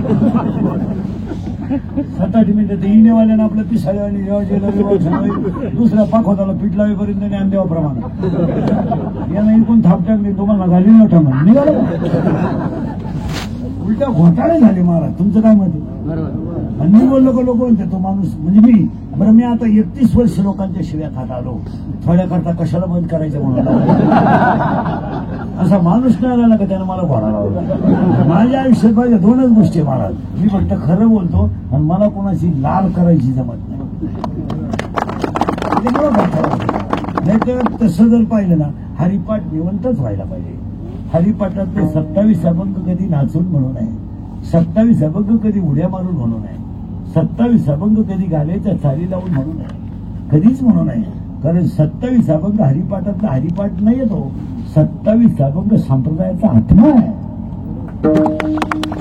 7-8 मिनिटं ते इनेवाल्यानं आपलं पिसाळ्यावानी दुसऱ्या पाखोताला पीठ लावेपर्यंत ज्ञान देवाप्रमाणे यानं इकून थापटाक नाही तुम्हाला घाली नव्हता म्हणून निघालं उलटा घोटाळे झाले महाराज. तुमचं काय मत आहे? मी बोललो का लोक म्हणते तो माणूस म्हणजे मी आता 31 वर्ष लोकांच्या शिव्या खात आलो थोड्याकरता कशाला बंद करायचं म्हणून असा माणूस नाही आला का त्यानं मला घोडा लावला. माझ्या आयुष्यात माझ्या 2च गोष्टी महाराज मी फक्त खरं बोलतो आणि मला कोणाची लाल करायची जमत नाही. तर तसं जर पाहिलं ना हरिपाठ निवंतच व्हायला पाहिजे. हरिपाठातले 27 अभंग कधी नाचून म्हणू नये 27 अभंग कधी उड्या मारून म्हणू नये 27 अभंग कधी गाण्याच्या चाली लावून म्हणू नये कधीच म्हणू नये. कारण 27 अभंग हरिपाठातला हरिपाठ नाही येतो 27 अभंग संप्रदायाचा आत्मा आहे.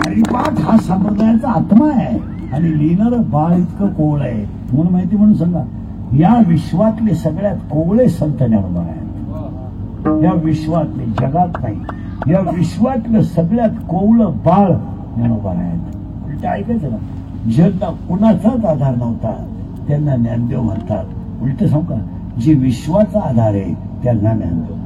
हरिपाठ हा संप्रदायाचा आत्मा आहे आणि लिहिणारं बाळ इतकं कोवळ आहे म्हणून माहिती म्हणून सांगा या विश्वातले सगळ्यात कोवळे संत ज्ञानोबा आहेत. या विश्वातले जगात नाही या विश्वातलं सगळ्यात कोवळं बाळ ज्ञानोबा आहेत. उलट ऐकायचं ना ज्यांना कुणाचाच आधार नव्हता त्यांना ज्ञानदेव म्हणतात. उलट सांगू का जे विश्वाचा आधार आहे त्यांना ज्ञानदेव.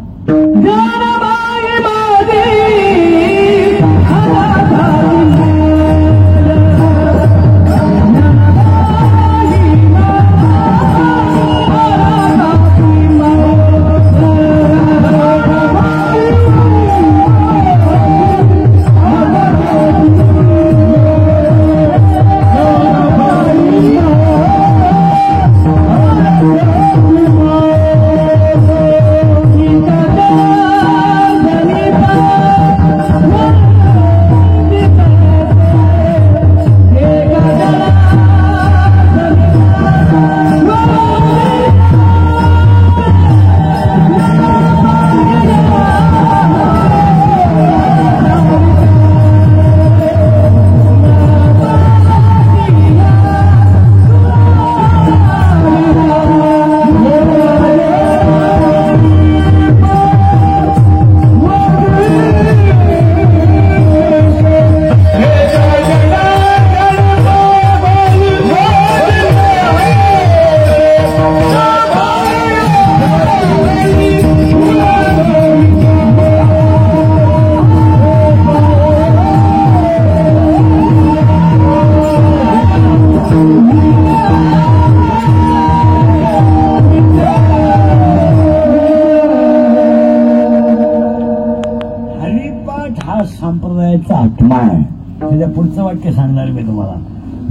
संप्रदायाचा आत्मा आहे. त्याच्या पुढचं वाक्य सांगणार मी तुम्हाला.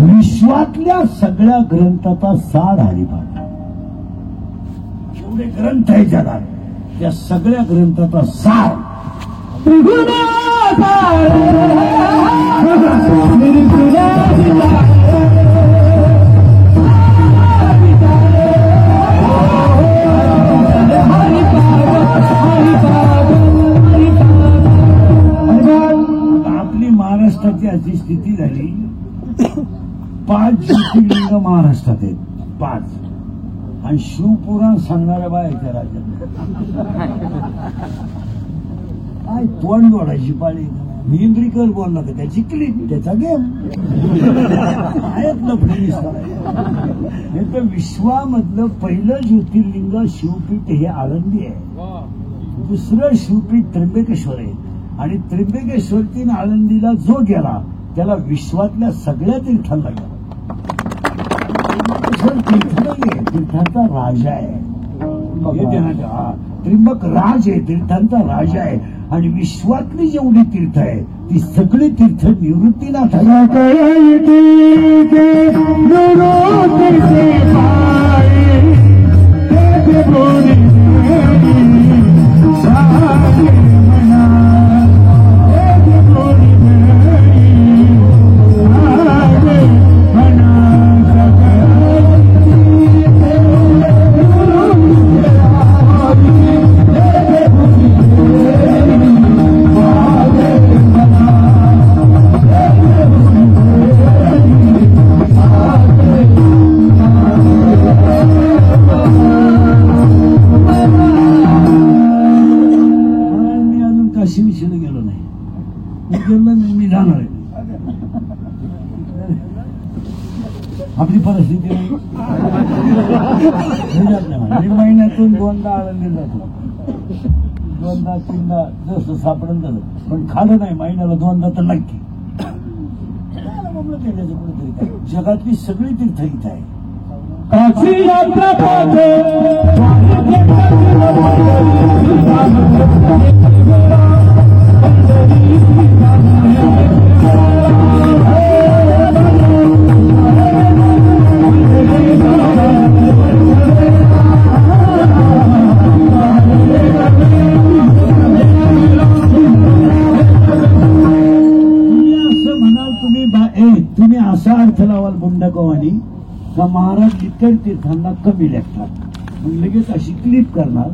विश्वातल्या सगळ्या ग्रंथाचा सार हरिपाठ. जेवढे ग्रंथ आहे जगात त्या सगळ्या ग्रंथाचा सार महाराष्ट्राची अशी स्थिती झाली 5 ज्योतिर्लिंग महाराष्ट्रात आहेत. 5 आणि शिवपुराण सांगणाऱ्या बायच्या राज्यात काय तोंड जोडायची पाळी. इंद्रिकर बोलला तर त्याची क्लिप, त्याचा गेम आहेत लफडी. नाही तर विश्वामधलं पहिलं ज्योतिर्लिंग शिवपीठ हे आळंदी आहे. दुसरं शिवपीठ त्र्यंबकेश्वर आहे. आणि त्र्यंबकेश्वरतीन आळंदीला जो गेला त्याला विश्वातल्या सगळ्या तीर्थांना गेला. तीर्थ नाहीये, तीर्थांचा राजा आहे. त्र्यंबक राज आहे, तीर्थांचा राजा आहे. आणि विश्वातली जेवढी तीर्थ आहे ती सगळी तीर्थ निवृत्तीनाथ गेलो नाही. मी जाणार आहे. आपली परिस्थिती नाही. महिन्यातून 2दा आळंदी जातो, 2दा 3दा जसं सापडून झालं. पण खालं नाही, महिन्याला 2दा तर नक्की. कुठेतरी जगातली सगळी तीर्थ इथं आहे. काशी यात्रा तुम्ही असा अर्थ लावाल बुंडकवाणी का महाराज इतर तीर्थांना कमी लेखतात. लगेच अशी क्लिप करणार,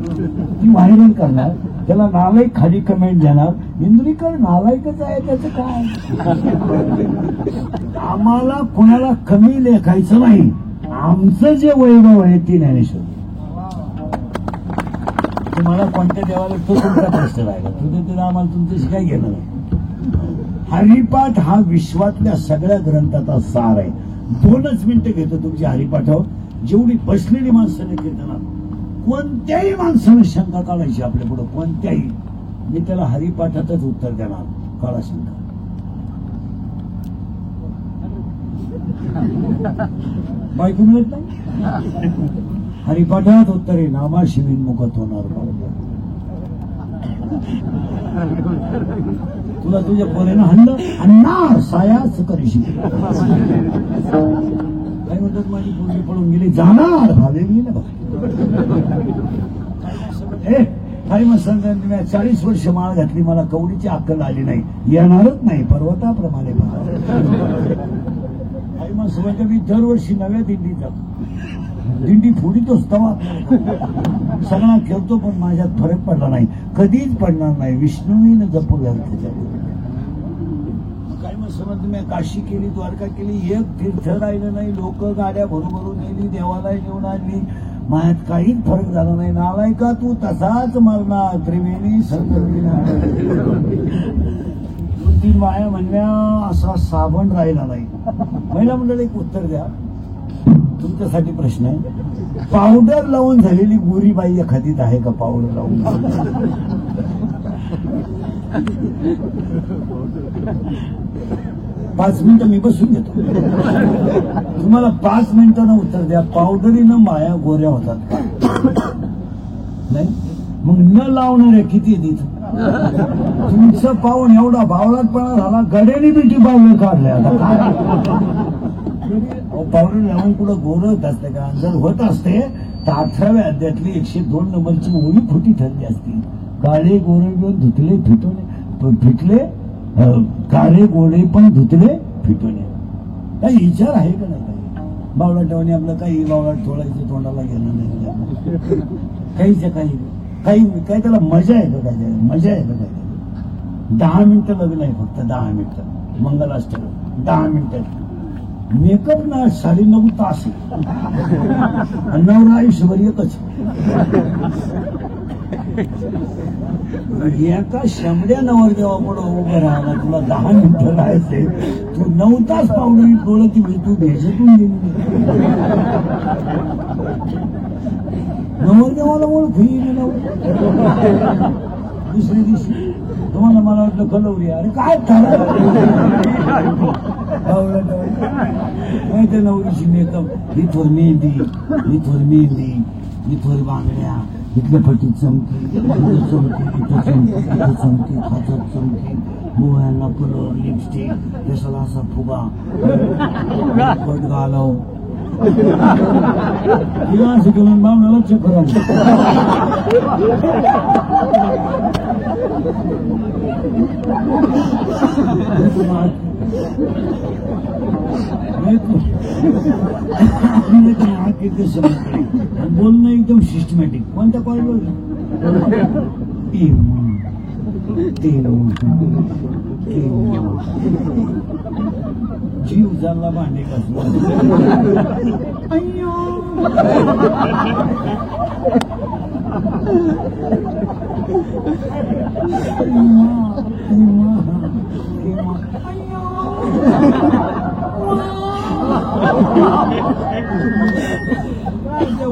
ती व्हायरल करणार, त्याला नालायक खाली कमेंट देणार. इंद्रिकर नालायकच आहे, त्याचं काय. आम्हाला कोणाला कमी लेखायचं नाही. आमचं जे वैभव आहे ती ज्ञानेश्वर. तुम्हाला कोणत्या देवाला तो तुमचा प्रश्न राहिला, तुझे आम्हाला तुमच्याशी काय घेणं नाही. हरिपाठ हा विश्वातल्या सगळ्या ग्रंथाचा सार आहे. 2च मिनिटं घेतो तुमची हरिपाठावर. जेवढी बसलेली माणसाने कीर्तनात, कोणत्याही माणसाने शंका काढायची आपल्या पुढे, कोणत्याही, मी त्याला हरिपाठातच उत्तर देणार. काळा शंका बायको मिळत नाही. हरिपाठात उत्तर आहे, नामाशी विनमुखत होणार. तुला तुझ्या पोरेनं हाणलं आणि सायाच करीशी. काय म्हणतात, माझी पोरगी पळून गेली, जाणार भावे गेले बघा. काही मग सांगता, मी 40 वर्ष माळ घातली, मला कवडीची अक्कल आली नाही, येणारच नाही, पर्वताप्रमाणे. काही मग समजतं, मी दरवर्षी नव्या दिंडीत जातो. दिंडी फोडीतोच तवा सगळा खेळतो, पण माझ्यात फरक पडला नाही, कधीच पडणार नाही. विष्णूने जपूया त्याच्या. काय मग समज, मी काशी केली, द्वारका केली, एक तीर्थ राहिलं नाही. लोक गाड्या भरून नेली, देवाला घेऊन आणली, माझ्यात काहीच फरक झाला नाही. नालायका तू तसाच मरणार. त्रिवेणी संगतीला 2-3 बाया म्हणल्या, असा साबण राहिला नाही. महिला मंडळ एक उत्तर द्या, तुमच्यासाठी प्रश्न आहे. पावडर लावून झालेली गोरीबाई एखादीत आहे का? पावडर लावून 5 मिनिटं मी बसून घेतो. तुम्हाला 5 मिनिटांना उत्तर द्या. पावडरीनं माया गोऱ्या होतात का? नाही. मग न लावणाऱ्या किती आहेत? तुमचं पाहून एवढा बावळटपणा झाला, गड्याने बिटी पावलं काढले. आता काय पावडर लावून कुठं गोरत असते का? जर होत असते तर 18व्या अध्यायातली 102 नंबरची ओळी खोटी ठरली असती. काळे गोरे घेऊन धुतले फिटले, काळे गोडे पण धुतले फिटवले. काही विचार आहे का नाही? काही बावळाटवाने आपलं काही बावळाट थोडायचं तोंडाला घेणं नाही. काहीच काही त्याला मजा आहे का? काय मजा आहे का? काय 10 मिनिटं लग्न आहे, फक्त 10 मिनिटं मंगलाष्टक, 10 मिनिटं. मेकअप ना 9.5 तास आणि नवरा आयुष्यभर एकच. एका शंभऱ्या नवरदेवापुढं उभं राहायला तुला 10 मिनिटं राहायचे, तू 9 तास पावडर बोलत तू भेजतून गेली. नवरदेवाला ओळख येईल. दुसऱ्या दिवशी तुम्हाला मला वाटलं कलवरी, अरे काय माहिती नवरीची मेकअप, इथवर मेहंदी, इथवर मेहंदी, इथवर बांगड्या, इथल्या फटीत चमकी, इथं चमकी, इथं चमकी, इथं चमकी, हातात चमकी, डोळ्यांना कलर, लिपस्टिक, केसाला असा फुगा, पट घालव. तिला असं केलं बांगड्याला चक्कर आली. बोलणं एकदम सिस्टमॅटिक. कोणत्या कॉलेजवर जीव झाला भांडे कसला.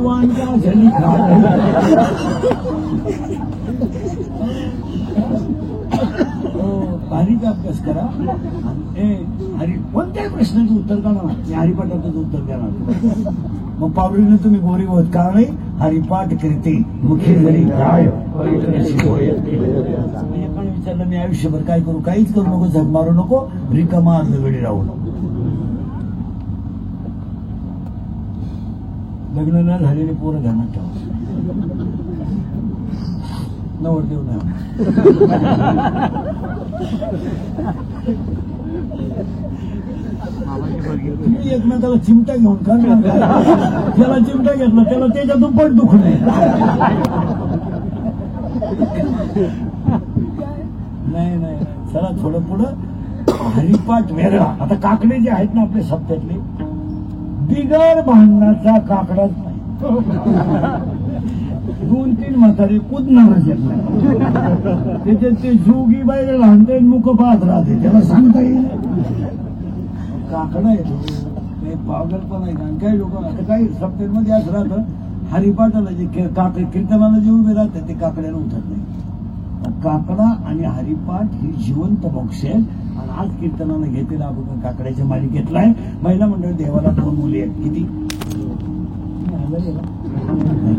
वांगा झाली भारीचा अभ्यास करा. हरी कोणत्याही प्रश्नाचं उत्तर काढा ना, मी हरिपाठाचं उत्तर देणार. मग पावडीने तुम्ही गोरी होत का नाही. हरिपाठ करते मुखी घरी काय. एकाने विचारलं मी आयुष्यभर काय करू. काहीच करू नको, झक मारू नको, रिकामा अर्धगडी राहू नको. लग्न न झालेले पोरं ध्यानात ठेवा. नवरदेव नाही. तुम्ही एकमेकाला चिमटा घेऊन का. त्याला चिमटा घेतला त्याला त्याच्यातून पण दुःख नाही. नाही चला थोडं पुढं. हरिपाठ वेगळा. आता काकडे जे आहेत ना आपल्या सप्त्यातले, बिगर भांडणाचा काकडाच नाही. 2-3 म्हातारे कुदणारच येत नाही. त्याच्यात ते जोगी बाहेर लहानते मुख पाहत राहते, त्याला सांगता येईल. काकडा येतो पावडर पण आहे. आणि काही लोक आता काही सप्त्यामध्ये असं राहतं, हरिपाठाला जे कीर्तनाला जे उभे राहतात ते काकड्याला उठत नाही. काकडा आणि हरिपाठ ही जिवंत मोक्ष आहे. आणि आज कीर्तनाला घेतलेला आपण काकड्याच्या मालिकेतलाय. महिला मंडळ देवाला 2 मुली आहेत.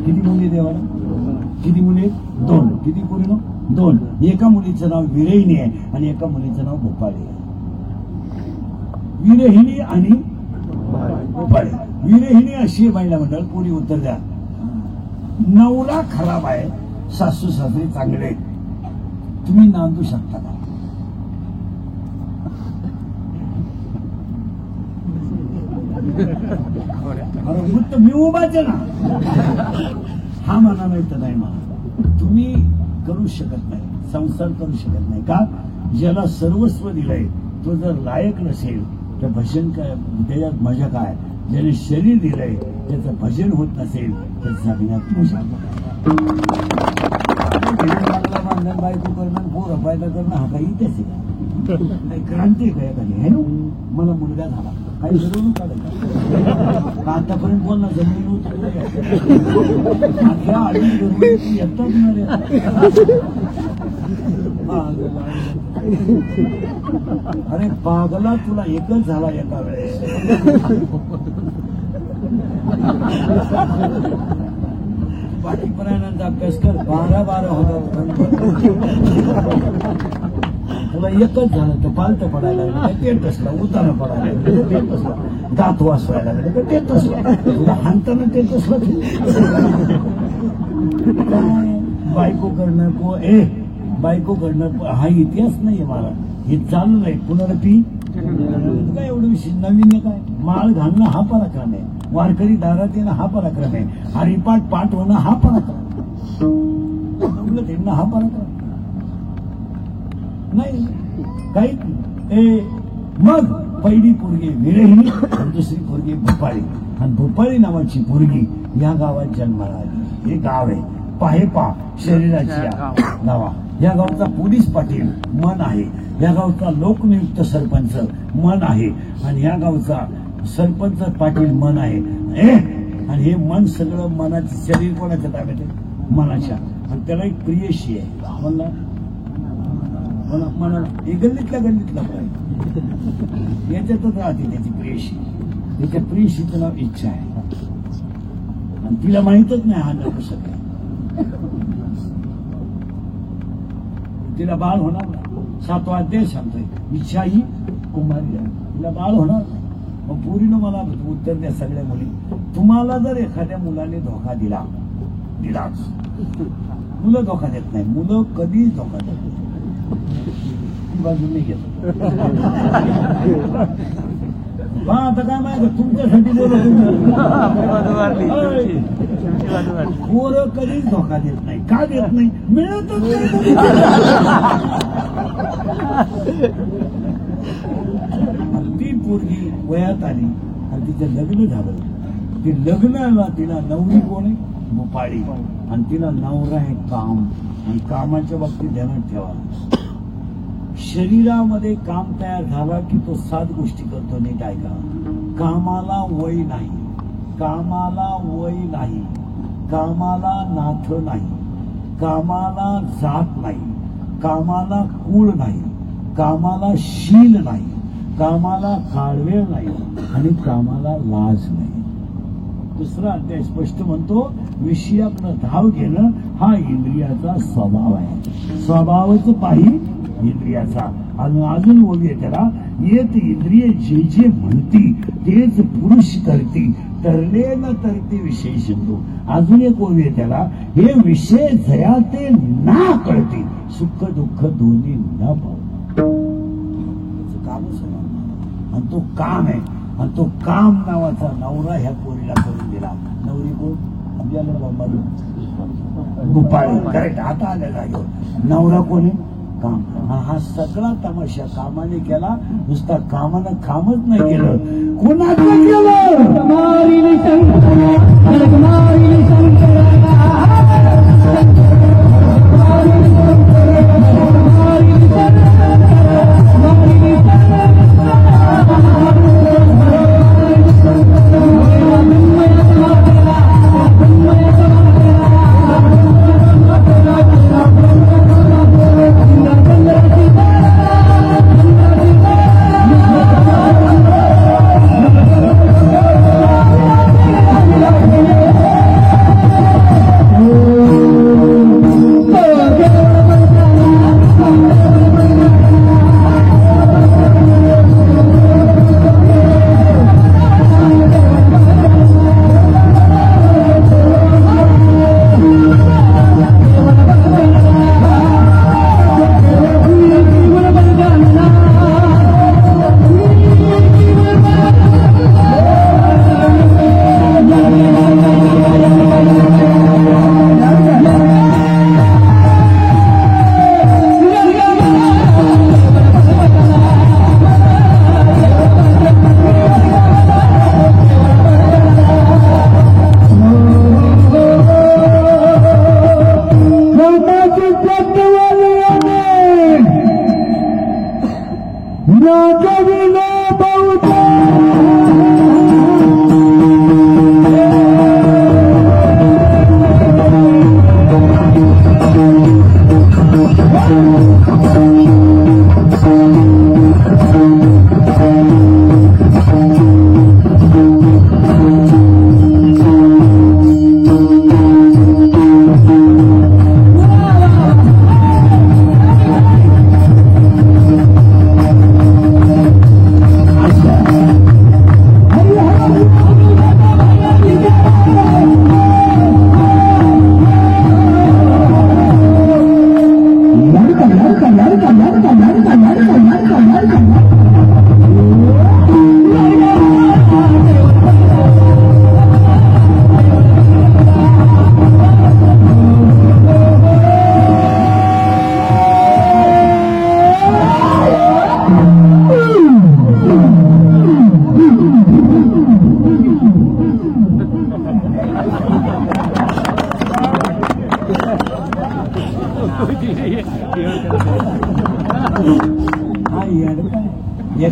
किती मुली देवाला? किती मुली आहेत? 2. किती पोरी? 2. एका मुलीचं नाव विरहिणी आहे आणि एका मुलीचं नाव भोपाळी आहे. विरहिणी आणि भोपाळी. विरहिणी अशी महिला मंडळ. पोरी उत्तर द्या. नवरा खराब आहे, सासू सासरे चांगले आहेत, तुम्ही नांदू शकता का? अरे मग मी उभाच ना. हा म्हणा नाही तर नाही म्हणा. तुम्ही करू शकत नाही, संसार करू शकत नाही का? ज्याला सर्वस्व दिलंय तो जर लायक नसेल तर भजन काय, त्याच्यात मजा काय? ज्याने शरीर दिलंय त्याचं भजन होत नसेल तर जगण्यात मजा. बायको करणं, पोरं पैदा करणं हा काही इतिहास आहे. क्रांती काय एखादी आहे ना. मला मुलगा झाला, काही जरूर काढायचं. आतापर्यंत बोल ना, जमीन होती येतात ना. अरे पागला, तुला एकच झाला एका वेळेस. बाकी प्राण्यांचा अभ्यास कर. 12 होतात. तुला एकच झालं तर पालतं पडायला लागलं, ते तसला उतारा पडायला लागलं, ते तसला दात वाचवायला लागलं, ते तसला तुला हाणताना ते तसलं. बायको करणं बायको करणं हा इतिहास नाहीये मला. हे चालू आहे पुनरपी. काय एवढं विशेष नवीन आहे काय? माळ घालणं हा पराक्रम आहे. वारकरी दारात येणं हा पराक्रम आहे. हरिपाठ पाठ होणं हा पराक्रम. त्यांना हा पराक्रम नाही काही. मग पहिली पोरगी विरहिणी आणि दुसरी पोरगी भोपाळी. आणि भोपाळी नावाची पोरगी या गावात जन्माला आली. हे गाव आहे पाहेपा शरीराची गावा. या गावचा पोलीस पाटील मन आहे. या गावचा लोकनियुक्त सरपंच मन आहे. आणि या गावचा सरपंच पाटील मन आहे. आणि हे मन सगळं मनाचं शरीर कोणाच्या ताब्यात आहे? मनाच्या. आणि त्याला एक प्रियशी आहे. म्हणला मनाला हे गल्लीतल्या याच्यातच राहते त्याची प्रियशी. त्याच्या प्रियशीचं नाव इच्छा आहे. आणि तिला माहितच नाही हा नव कसं काय. तिला बाळ होणार नाही. 7वा अध्याय सांगतोय इच्छा ही कुमारी आहे. तिला बाळ होणार नाही. मग पोरीनं मला उत्तर द्या सगळ्या मुली, तुम्हाला जर एखाद्या मुलाने धोका दिलाच, मुलं धोका देत नाही. मुलं कधीच धोका देत नाही. ती बाजू नाही घेत. आता काय माहिती तुमच्यासाठी पोरं कधीच धोका देत नाही. का देत नाही? मिळतच नाही. ती पोरगी वयात आली आणि तिचं लग्न झालं. ती लग्नाला तिला नवरी कोण आहे? भोपाळी. आणि तिला नवरा आहे काम. आणि कामाच्या बाबतीत ध्यानात ठेवा, शरीरामध्ये काम तयार झाला की तो 7 गोष्टी करतो. नीट ऐका. कामाला वय नाही, कामाला वय नाही, कामाला नाथ नाही, कामाला जात नाही, कामाला कुळ नाही, कामाला शील नाही, कामाला काळवेळ नाही आणि कामाला लाज नाही. दुसरा अध्याय स्पष्ट म्हणतो विषयाकडे धाव घेणं हा इंद्रियाचा स्वभाव आहे. स्वभावच पाही इंद्रियाचा. आणि अजून ओवी त्याला येत इंद्रिय जे जे म्हणती तेच पुरुष करती, तरले न तरते विषय शिंदू. अजून एक ओवी त्याला हे विषय जया ते ना कळती, सुख दुःख दोन्ही न पाहू. कामच होणार. आणि तो काम आहे. आणि तो काम नावाचा नवरा ह्या पोरीला करून दिला. नवरी कोण? आपल्याला भोपाळी. करेक्ट. आता आल्या जागेवर. नवरा कोण आहे? काम. हा सगळा तमाशा कामाने केला. नुसता कामानं कामच नाही केलं, कोणाचं केलं?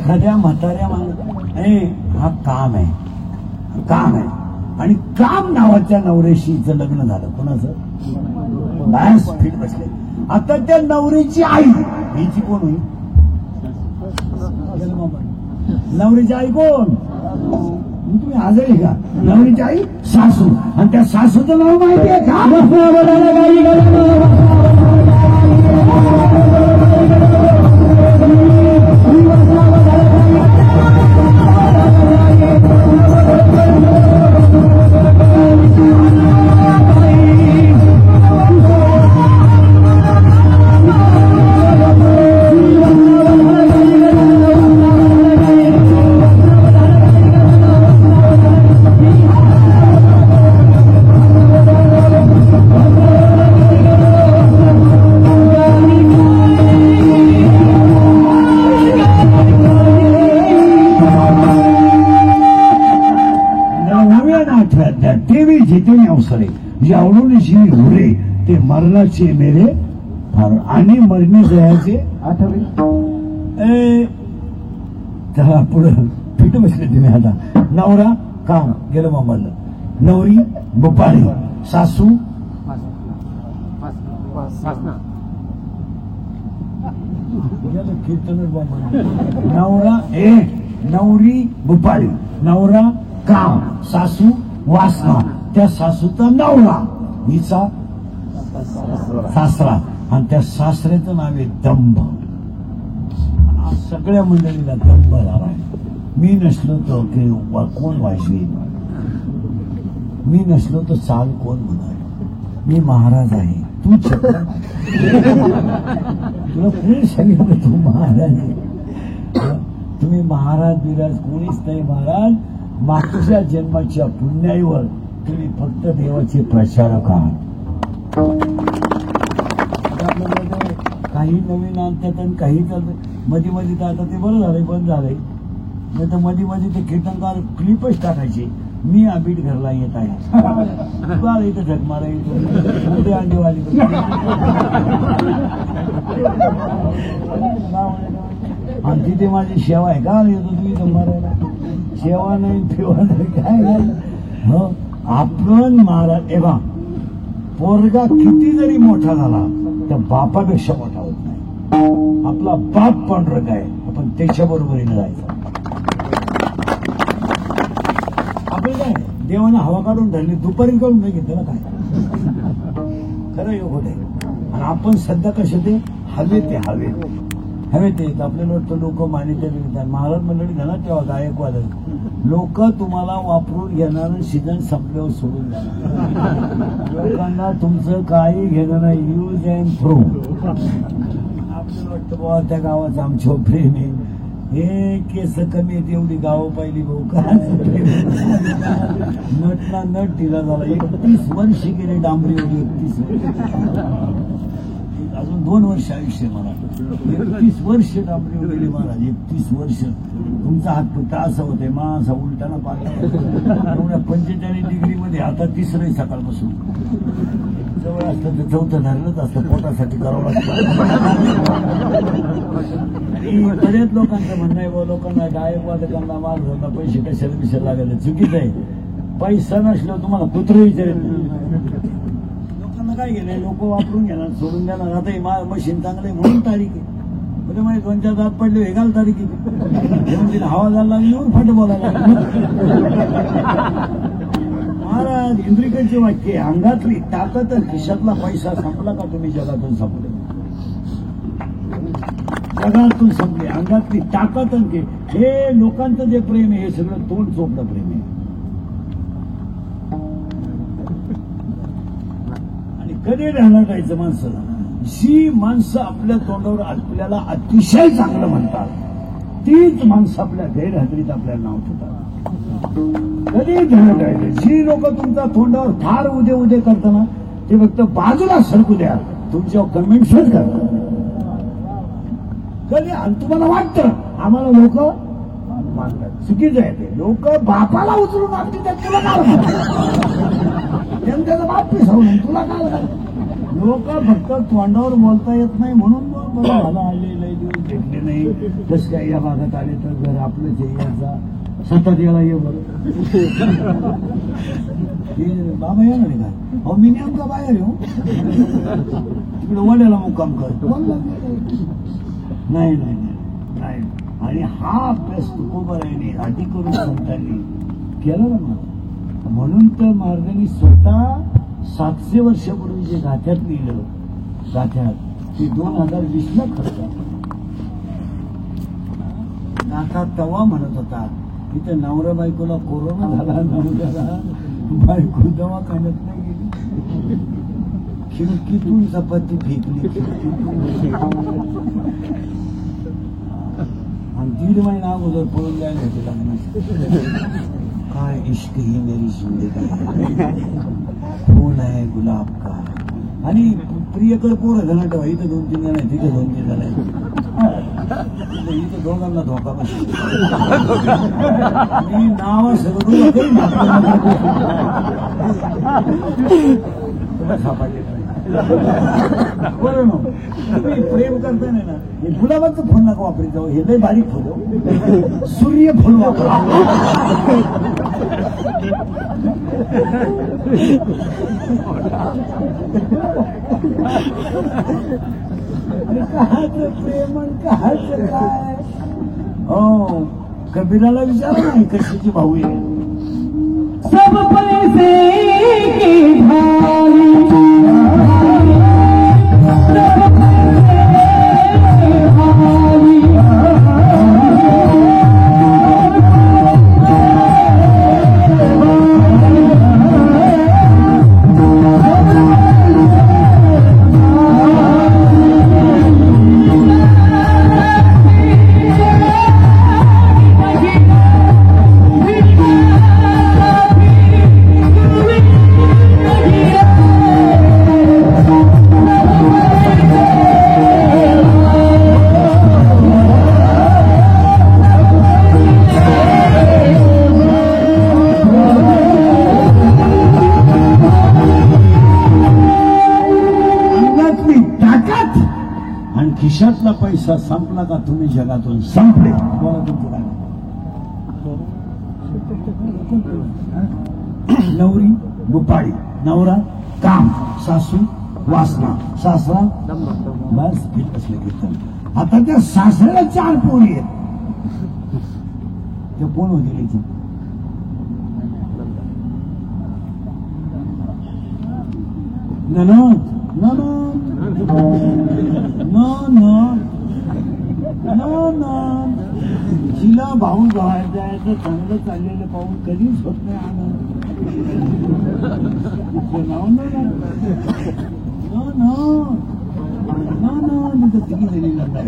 एखाद्या म्हाताऱ्या हा काम आहे, काम आहे. आणि काम नावाच्या नवऱ्याशी हिचं लग्न झालं. कोणाचं? बॅस फिट बसले. आता त्या नवरीची आई हिची कोण होईल? नवरीची आई कोण? तुम्ही आजही का? नवरीची आई सासू. आणि त्या सासूचं नाव माहिती आहे का? जितने अवसरे यावरून जी होरे ते मरणाचे मेरे फार आणि मरणे जयाचे आठवे. त्याला पुढं फिट बसले तुम्ही. आता नवरा काम गेलं मामाला, नवरी बोपाळी, सासू नवरा नवरी भोपाळी, नवरा काम, सासू वासना. त्या सासूचा नवरा, हिचा सासरा. आणि त्या सासऱ्याचं नाव आहे दंभ. सगळ्या मंडळीला दंभ झालाय. मी नसलो तर कोण वाजवी, मी नसलो तर चाल कोण म्हणाल. मी महाराज आहे, तू तुला कोणी सांगितलं तू महाराज आहे? तुम्ही महाराज बिराज कोणीच नाही महाराज. मागच्या जन्माच्या पुण्याईवर तुम्ही फक्त देवाचे प्रचारक आहात. काही नवीन आणतात आणि काही मध्ये मध्ये तर आता ते बरं झालंय, बंद झालंय. नाही तर मध्ये मध्ये ते कीर्तनकार क्लिपच टाकायचे. मी आंबेड घरला येत आहे, इथं झक मारा येतो अंडेवाली. आणि तिथे माझी सेवा आहे का? येतो तुम्ही इथं मारायला. सेवा नाही फेवा नाही काय नाही. आपण महाराज एव्हा पोरगा किती जरी मोठा झाला त्या बापापेक्षा मोठा होत नाही. आपला बाप पांडुरंग आहे, आपण त्याच्या बरोबरीने जायचं. आपण काय देवानं हवा काढून धरली, दुपारी काढून नाही घेतलं ना काय. खरं योग होत आहे. आणि आपण सध्या कसे ते हवेत येत आपल्याला वाटतं लोक मान्यता देतात. महाराज मंडळी झाला तेव्हा गायकवाद लोक तुम्हाला वापरून घेणार, सीझन संपल्यावर सोडून जाणार. लोकांना तुमचं काही घेणं नाही. Use and throw. आपल्याला वाटतं बाबा त्या गावाचं आमचं प्रेम आहे. हे केस कमी आहेत एवढी गावं पाहिली भाऊ काय. नटला नट ढिला झाला. 31 वर्ष गेले डांबरी एवढी. 31 अजून 2 वर्ष आयुष्य मला. 31 वर्ष डांबरी गेली महाराज. 31 वर्ष तुमचा हात फक्त असं होते मा असा उलटाना पाहिला. एवढ्या 45 डिग्रीमध्ये आता 3रं सकाळपासून. जवळ असतं तर 4थं धरलंच असतं. पोटासाठी करावं लागतं. आणि बऱ्याच लोकांचं म्हणणं आहे लोकांना गायकवादकांना माणसांना पैसे कशाला विषय लागायला चुकीचं आहे. पैसा नसल्यावर तुम्हाला कुत्र विचारेल. लोकांना काय गेलंय, लोक वापरून घेणार, सोडून देणार. आता हे मशीन चांगलं आहे म्हणून तारीख आहे. म्हणजे माझे 2-4 दात पडले हे घाल तारीख आहे. तिला हवा झाला लागली म्हणून फाट बोलायला. महाराज इंद्रिकांचे वाक्य, अंगातली ताकद खिशातला पैसा संपला का तुम्ही जगातून संपले. जगातून संपले. अंगातली ताकद हे लोकांचं जे प्रेम आहे हे सगळं तोंड चोपडं प्रेम आहे. आणि कधी ढालाटायचं माणसाला. जी माणसं आपल्या तोंडावर आपल्याला अतिशय चांगलं म्हणतात तीच माणसं आपल्या गैरहजेरीत आपल्याला नाव ठेवतात. कधी ढालाटायचं. जी लोक तुमच्या तोंडावर फार उदे करताना ते फक्त बाजूला सरकू द्या, तुमच्यावर कमेंट्सच करतात. कधी तुम्हाला वाटतं आम्हाला लोक मानतात, चुकीचं आहे ते. लोक बापाला उचलून आपली त्याला नाव त्यांचा बाप पिसवून तुला काय लोक फक्त तोंडावर बोलता येत नाही म्हणून मला आले लय दिवस भेटले नाही. तस काय या भागात आले तर घर आपलं यायचा सतत याला ये बरं बाबा येणार आहे का? अहो मी नेमका बाहेर येऊ तिकडे वड्याला मुक्काम करतो. नाही नाही नाही. आणि हा अभ्यास तुकोबारायने आधी करून संतांनी केला ना. म्हणून तर महाराजांनी स्वतः 700 वर्षापूर्वी जे गाथ्यात लिहिलं गाथ्यात ते 2020 ला खर्च नाथा तवा म्हणत होता तिथं नवरा बायकोला कोरोना झाला नवऱ्याला बायको दवाखान्यात नाही गेली खिडकीतून चपाती फेकली आणि 1.5 महिना अगोदर पळून जायला होते लग्नाचं. काय इश्क ही मेरी जिंदगी फूल आहे गुलाब का. आणि प्रियकर पोरं जण ठेवा इथं 2-3 जण आहे तिथे 2-3 जण आहे इथं दोघांना धोका बसतो. मी नाव सगळं सापडले बरं ना. तुम्ही प्रेम करता नाही ना हे गुलाबाचं फुल नका वापरीत जाऊ. हे लय बारीक फुल सूर्य फुल वापरा. काहाचं प्रेम काहाचं काय. हो कबीराला विचारा नाही कशाची भाऊ आहे. सब पैसे की भारी खिशातला पैसा संपला का तुम्ही जगातून संपले. बोला तुमचं काय. नवरी बुपाळी नवरा काम सासू वासना सासरा बस फिट असले कीर्तन. आता त्या सासऱ्याला 4 पोरी आहेत. त्या कोण होते इथं ननद जिला भाऊ जायचं चांगलं चाललेलं पाहून कधीच होत नाही आनंद. तिघी जणी नंदा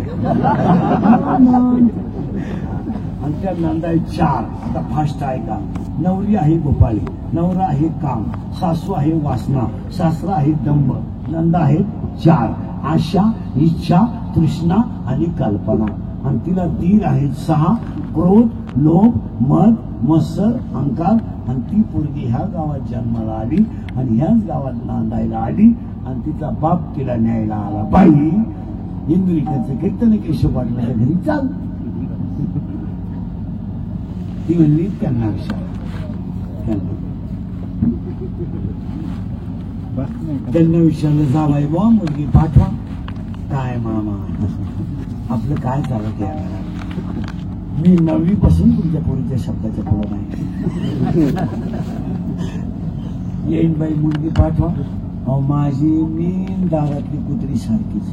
आणि त्या नंदा आहे 4. आता फास्ट आहे का. नवरी आहे गोपाळी नवरा आहे काम सासू आहे वासना सासरा आहे दंभ नंदा आहेत 4. आशा इच्छा तृष्णा आणि कल्पना. आणि तिला दीर आहेत 6. क्रोध लोभ मद मत्सर अहंकार. आणि ती पोरगी ह्या गावात जन्माला आली आणि ह्याच गावात नांदायला आली आणि तिचा बाप तिला न्यायला आला. बाई इंद्रिकाचं कीर्तन केशव पाटलाच्या घरी चाल. ती म्हणली त्यांना विचार त्यांना विचारलं जावाय बुवा मुलगी पाठवा. काय मामा आपलं काय चालत आहे घरात. मी 9वी पासून तुमच्या पोरीच्या शब्दाच्या पुढे नाही. येईन बाई मुलगी पाठवा. अहो माझी मी दारातली कुत्री सारखीच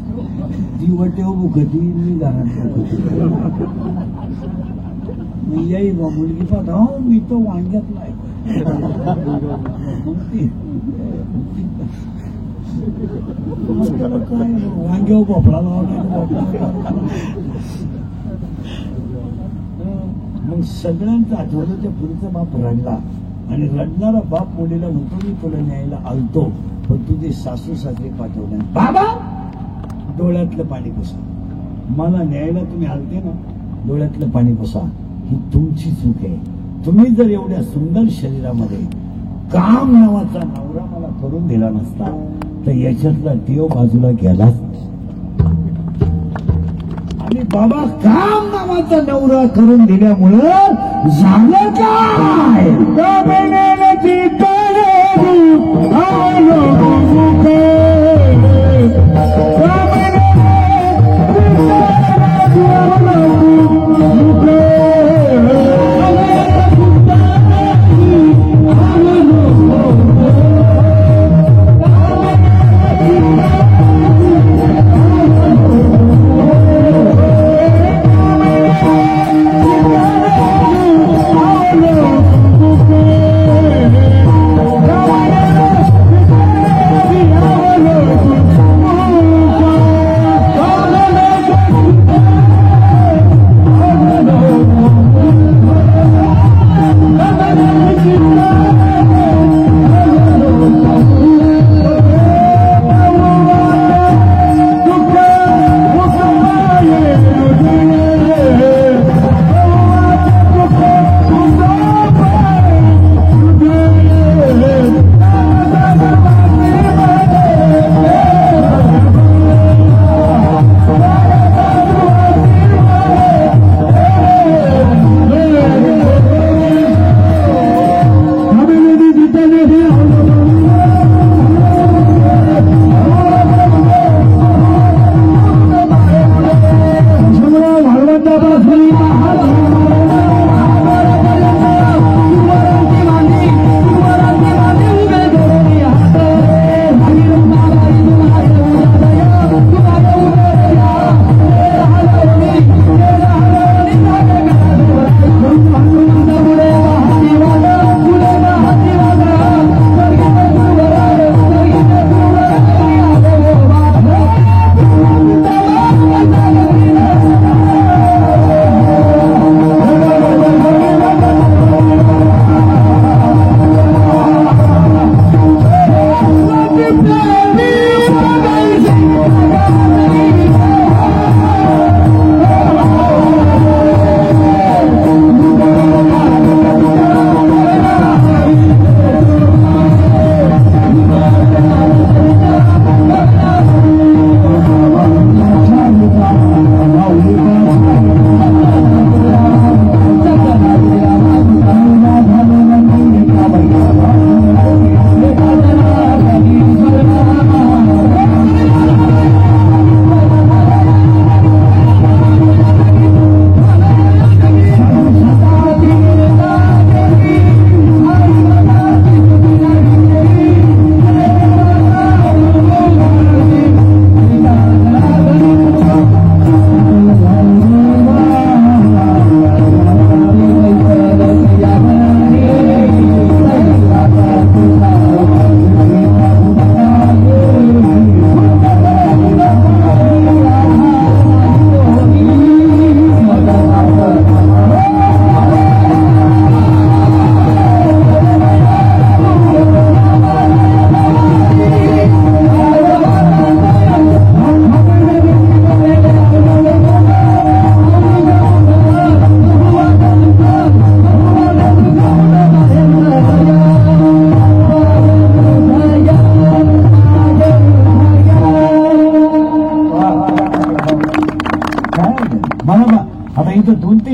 ती वटेव बुकती मी दारातली कुत्री. मी येईन बा मुलगी पाठवा. मी तो वांग्यातला आहे. वांग्यावर भोपळा लावला. मग सगळ्यांचं आठवलं त्या पुरीचा बाप रडला आणि रडणारा बाप मुलीला म्हणतो मी तुला न्यायला आलतो पण तुझे सासू सासरे पाठवले. बाबा डोळ्यातलं पाणी पुसा. मला न्यायला तुम्ही आलते ना डोळ्यातलं पाणी पुसा. ही तुमची चूक आहे. तुम्ही जर एवढ्या सुंदर शरीरामध्ये काम नावाचा नवरा मला करून दिला नसता तर याच्यातला देव बाजूला गेलाच. आणि बाबा काम नावाचा नवरा करून दिल्यामुळं झालं काय?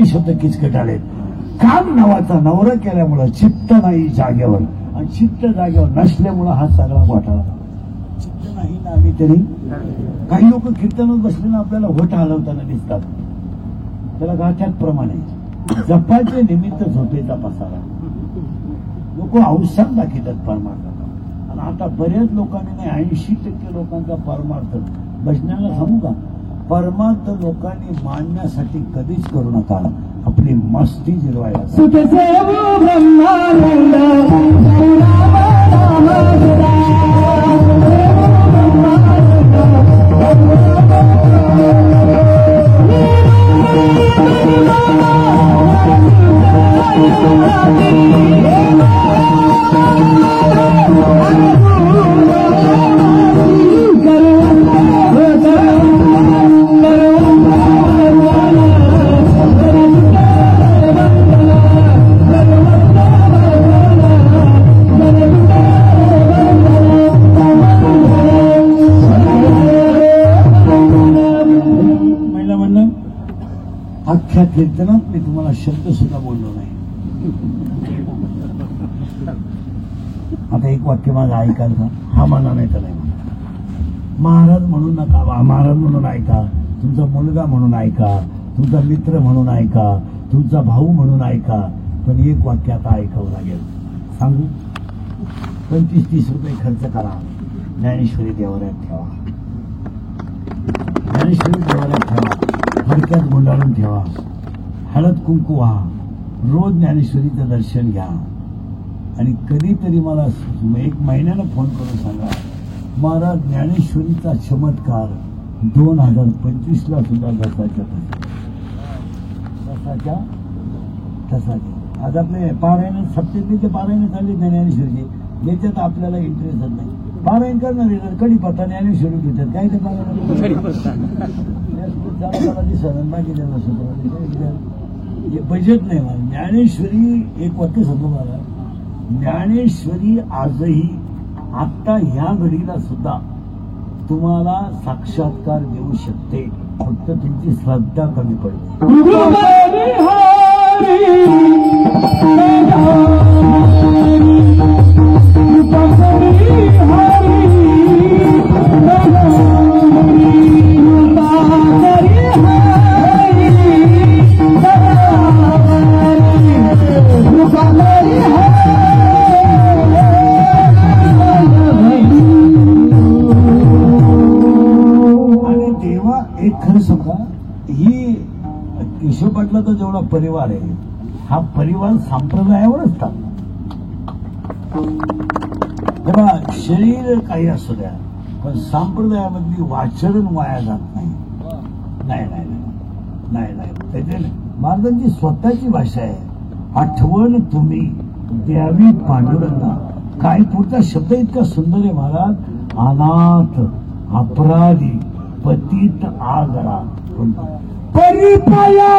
शब्द किचकट आले. काम नावाचा नवरा केल्यामुळं चित्त नाही जागेवर, आणि चित्त जागेवर नसल्यामुळं हा सगळा घोटाळा. चित्त नाही ना आम्ही तरी काही लोक कीर्तनात बसले ना आपल्याला होठ हलवताना दिसतात. त्याला गाठ्यात प्रमाणे जपाचे निमित्त झोपेचा पसारा. लोक अवसान दाखवतात परमार्थाला. आणि आता बऱ्याच लोकांनी नाही 80% लोकांचा परमार्थ भजनाला सांगू का, परमार्थ लोकांनी मानण्यासाठी कधीच करू नका. आपली मस्ती जिरवायला कीर्तनात मी तुम्हाला शब्द सुद्धा बोललो नाही. आता एक वाक्य माझं ऐकाल का? हा म्हणा नाही तर नाही म्हणा. महाराज म्हणून नका, महाराज म्हणून ऐका, तुमचा मुलगा म्हणून ऐका, तुमचा मित्र म्हणून ऐका, तुमचा भाऊ म्हणून ऐका, पण एक वाक्य आता ऐकावं लागेल. सांगू? 25-30 रुपये खर्च करा, ज्ञानेश्वरी देवालयात ठेवा, ज्ञानेश्वरी देवालयात ठेवा, फडक्यात गुंडाळून ठेवा, हळद कुंकू व्हा, रोज ज्ञानेश्वरीचं दर्शन घ्या, आणि कधीतरी मला 1 महिन्यानं फोन करून सांगा, महाराज ज्ञानेश्वरीचा चमत्कार 2025ला सुद्धा तसाच्या. आज आपले पारायण सप्तमीचे पारायण चालले ज्ञानेश्वरीचे, याच्यात आपल्याला इंटरेस्टच नाही. पारायण करणारे जर कढीपत्ता ज्ञानेश्वरी घेतात, काय ते पारायण बजेट नाही मला. ज्ञानेश्वरी एक वाक्य सांगू मला, ज्ञानेश्वरी आजही आत्ता ह्या घडीला सुद्धा तुम्हाला साक्षात्कार देऊ शकते, फक्त तुमची श्रद्धा कमी पडते. खरं सांगा, ही केशव पाटलाचा जेवढा परिवार आहे, हा परिवार संप्रदायावरच चालतो. तेव्हा शरीर काही असू द्या, पण संप्रदायामधली वाचरण वाया जात नाही. नाही नाही नाही नाही त्याचे महाराजांची स्वतःची भाषा आहे. आठवण तुम्ही द्यावी पांडुरंगा. काय पुढचा शब्द इतका सुंदर आहे महाराज. अनाथ, अपराधी, पतित आगरा, परिपाया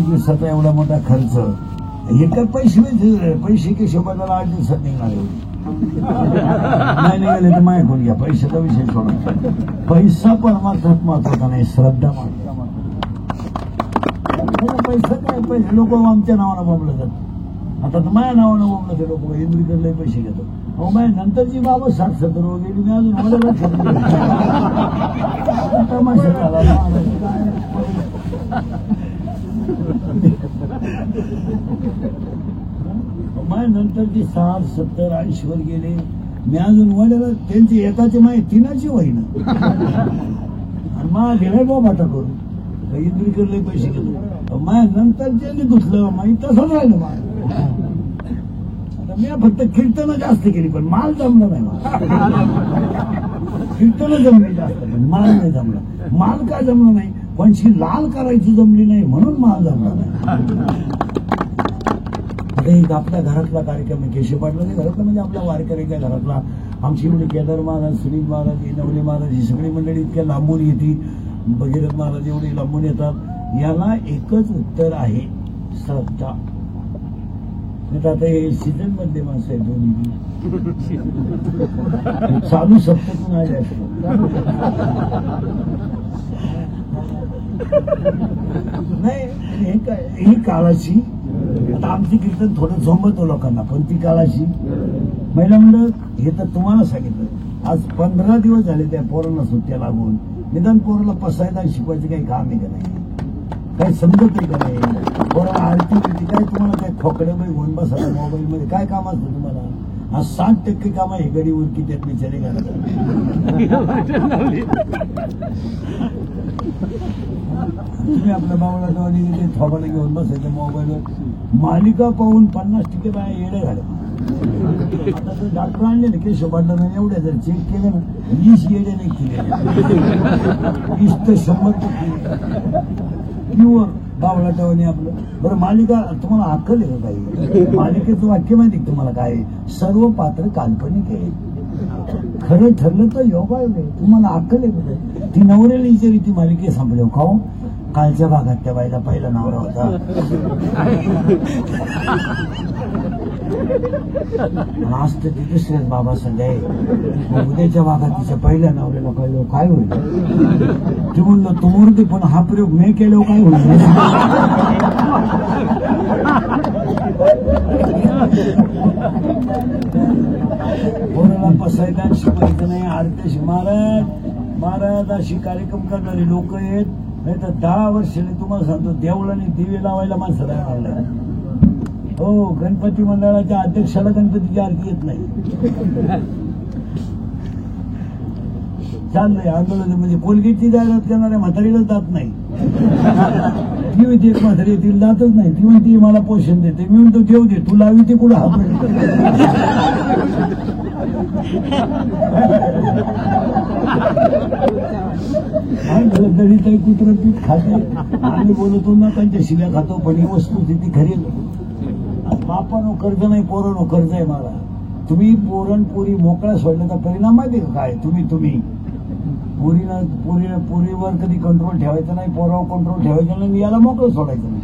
दिवसाचा एवढा मोठा खर्च, हे काय पैसे केशवपादाला 8 दिवसात निघणार एवढे नाही निघाले तर माझ्याकडून घ्या. पैशाचा विषय सोडा. पैसा परमार्थात महत्वाचा नाही, श्रद्धा महत्वाचा. पैसा काय, पैसे लोक आमच्या नावानं बोंबलं जातात. आता तर माझ्या नावानं बोंबलं ते लोक इंद्रिकडले पैसे घेतो. अहो माझ्या नंतरची बाबा 60-70 गेली, मी अजून मला तमाशा झाला. माझ्या नंतरची 60-70 80 वर गेले, मी अजून वड्याला त्यांची एकाची माय 3ची होईना. आणि मला गेलाय बाबा आता करून इंद्रिकडले पैसे घेतो. माझ्या नंतर ज्यांनी धुतलं माही तसंच राहिलं. मला आता मी फक्त कीर्तनं जास्त केली, पण माल जमलं नाही. कीर्तनं जमली जास्त, पण माल नाही जमला. माल काय जमलं नाही, कोणशी लाल करायची जमली नाही, म्हणून माल जमला नाही. आता एक आपल्या घरातला कार्यक्रम आहे, केशव पाटलाच्या घरातला, म्हणजे आपल्या वारकऱ्याच्या घरातला. आमची एवढी केदार महाराज, सुनील महाराज, नवले महाराज, ही सगळी मंडळी इतक्या लांबून येते. भगीरथ महाराज एवढे लांबून येतात. याला एकच उत्तर आहे, श्रद्धा. आता हे सीझन मधले माणसं आहेत दोन्ही, चालू सप्ताहातून आले नाही. ही काळाची, आता आमची कीर्तन थोडं झोंबतो लोकांना, पण ती काळाची महिला मंडळ. हे तर तुम्हाला सांगितलं, आज 15 दिवस झाले त्या पोरांना सुट्ट्या लागून. निदान पोराला पसायला शिकवायचं काही काम आहे का नाही, काही समजत आहे का नाही. पोराला आरती होती काय, तुम्हाला काय खोकड्यामध्ये होऊन बसा मोबाईल मध्ये, काय काम असतं तुम्हाला. आज 60% काम आहे गडी उरकी त्यात बिचारे घालतात. तुम्ही आपल्या बाबाला डोळी थोबाला घेऊन बसायचं मोबाईलवर. मालिका पाहून 50% बाया येडे झाले. आता तर डॉक्टर आणले ना केशव पाटलांना एवढ्या जर चेक केले ना 20 येडे नाही केले 20 तर 100% प्युअर बावळाटावाने आपलं. बरं मालिका तुम्हाला अक्कल आहे का काही? मालिकेचं वाक्य माहिती का तुम्हाला काय? सर्व पात्र काल्पनिक आहे, खरं ठरलं तर योगा आहे. तुम्हाला अक्कल आहे का? ती नवऱ्याला विचारी ती मालिके संपल्यावर खाऊ कालच्या भागात त्या बाईला पहिला नवरा होता आज तर ती दुसऱ्याच बाबा संजय उद्याच्या भागात तिच्या पहिल्या नवऱ्याला कळलं काय होईल ते म्हणलं तो मूर्ती पण हा प्रयोग मी केल्यावर काय होईल कोणाला पसायला शिकवायचं नाही. आरतेश महाराज अशी कार्यक्रम करणारे लोक आहेत. नाही तर 10 वर्षांनी तुम्हाला सांगतो देवळाने दिवे लावायला माणसाला आणलाय. हो गणपती मंडळाच्या अध्यक्षाला गणपतीची आरती येत नाही. चाललंय आंदोलन म्हणजे कोलगेटची जाहिरात करणाऱ्या म्हातारीला जात नाही. ती म्हणते एक म्हातारी तिला जातच नाही. ती म्हणते मला पोषण देते. मी म्हणतो देव दे तू लावी ते कुठं हा तरी काही कुत्र पीठ खाते. आम्ही बोलतो ना त्यांच्या शिव्या खातो पण ही वस्तुस्थिती खरी. बापानो कर्ज नाही पोरानो कर्ज आहे मला. तुम्ही पोरी मोकळा सोडण्याचा परिणाम माहिती का काय? तुम्ही पोरीवर कधी कंट्रोल ठेवायचं नाही, पोरावर कंट्रोल ठेवायचं नाही, याला मोकळं सोडायचं नाही.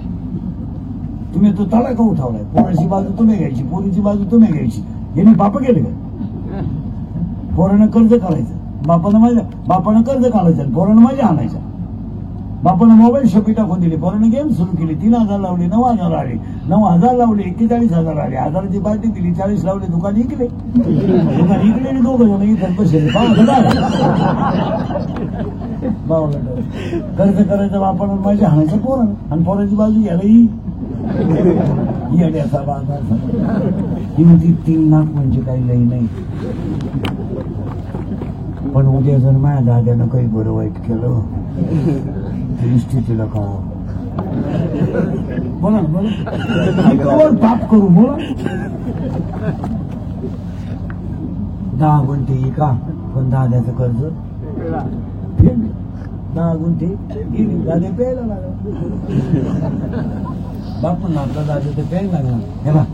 तुम्ही तो तडाखा उठवलाय. पोराची बाजू तुम्ही घ्यायची, पोरीची बाजू तुम्ही घ्यायची. यांनी बाप केले का? पोरानं कर्ज काढायचं, बापानं कर्ज काढायचं, पोरानं माझ्या आणायचं. बापानं मोबाईल शॉपी टाकून दिली, पोरानं गेम सुरू केली. 3,000 लावले, 9,000 आले, 9,000 लावले, 41,000 आले. 1,000ची पार्टी दिली, 40 लावले, दुकान इकले. दुकान इकले आणि 2 जण इथं बसले. कर्ज करायचं बापानं माझ्या आणायचं पोरानं आणि पोराची बाजू याला येड्याचा बाजार. ही म्हणती 3 लाख म्हणजे काही लई नाही. पण उद्या जर माझ्या दाद्यानं काही बरं वाईट केलं स्थितीला का बोला पाप करू बोला. 10 गुंठे का पण दाद्याचं कर्ज 10 गुंठे गेली. दाद्या प्यायला लागला. बाप पण आपला दादा तर प्यायला लागला. हे बा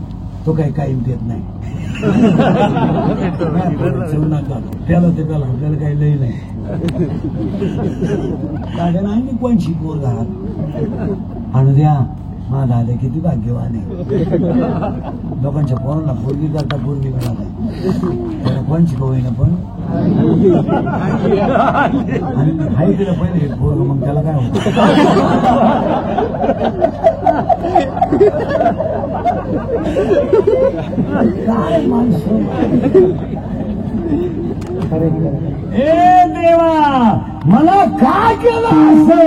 तो काही देत नाही. त्याला ते प्याला आपल्याला काही लई नाही. दाद्यानं आणली 500 पोर घरात आणू द्या. माझा दादा किती भाग्यवान आहे. लोकांच्या पोरांना पोरगी करता पोरगी मिळाला त्याला 500 होईना पण हाय तिला पहिले एक पोरग मग त्याला काय होतं. काय माणसं ए देवा मला काय केलं असं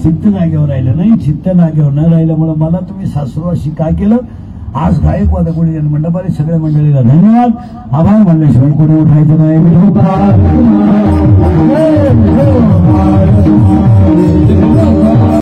चित्त जागेवर राहिलं नाही. चित्त जागेवर न राहिल्यामुळे मला तुम्ही सासुरवाशी काय केलं. आज गायकवाद कोणी मंडपाने सगळ्या मंडळीला धन्यवाद. आभार मानल्याशिवाय कोणी उठायचं नाही.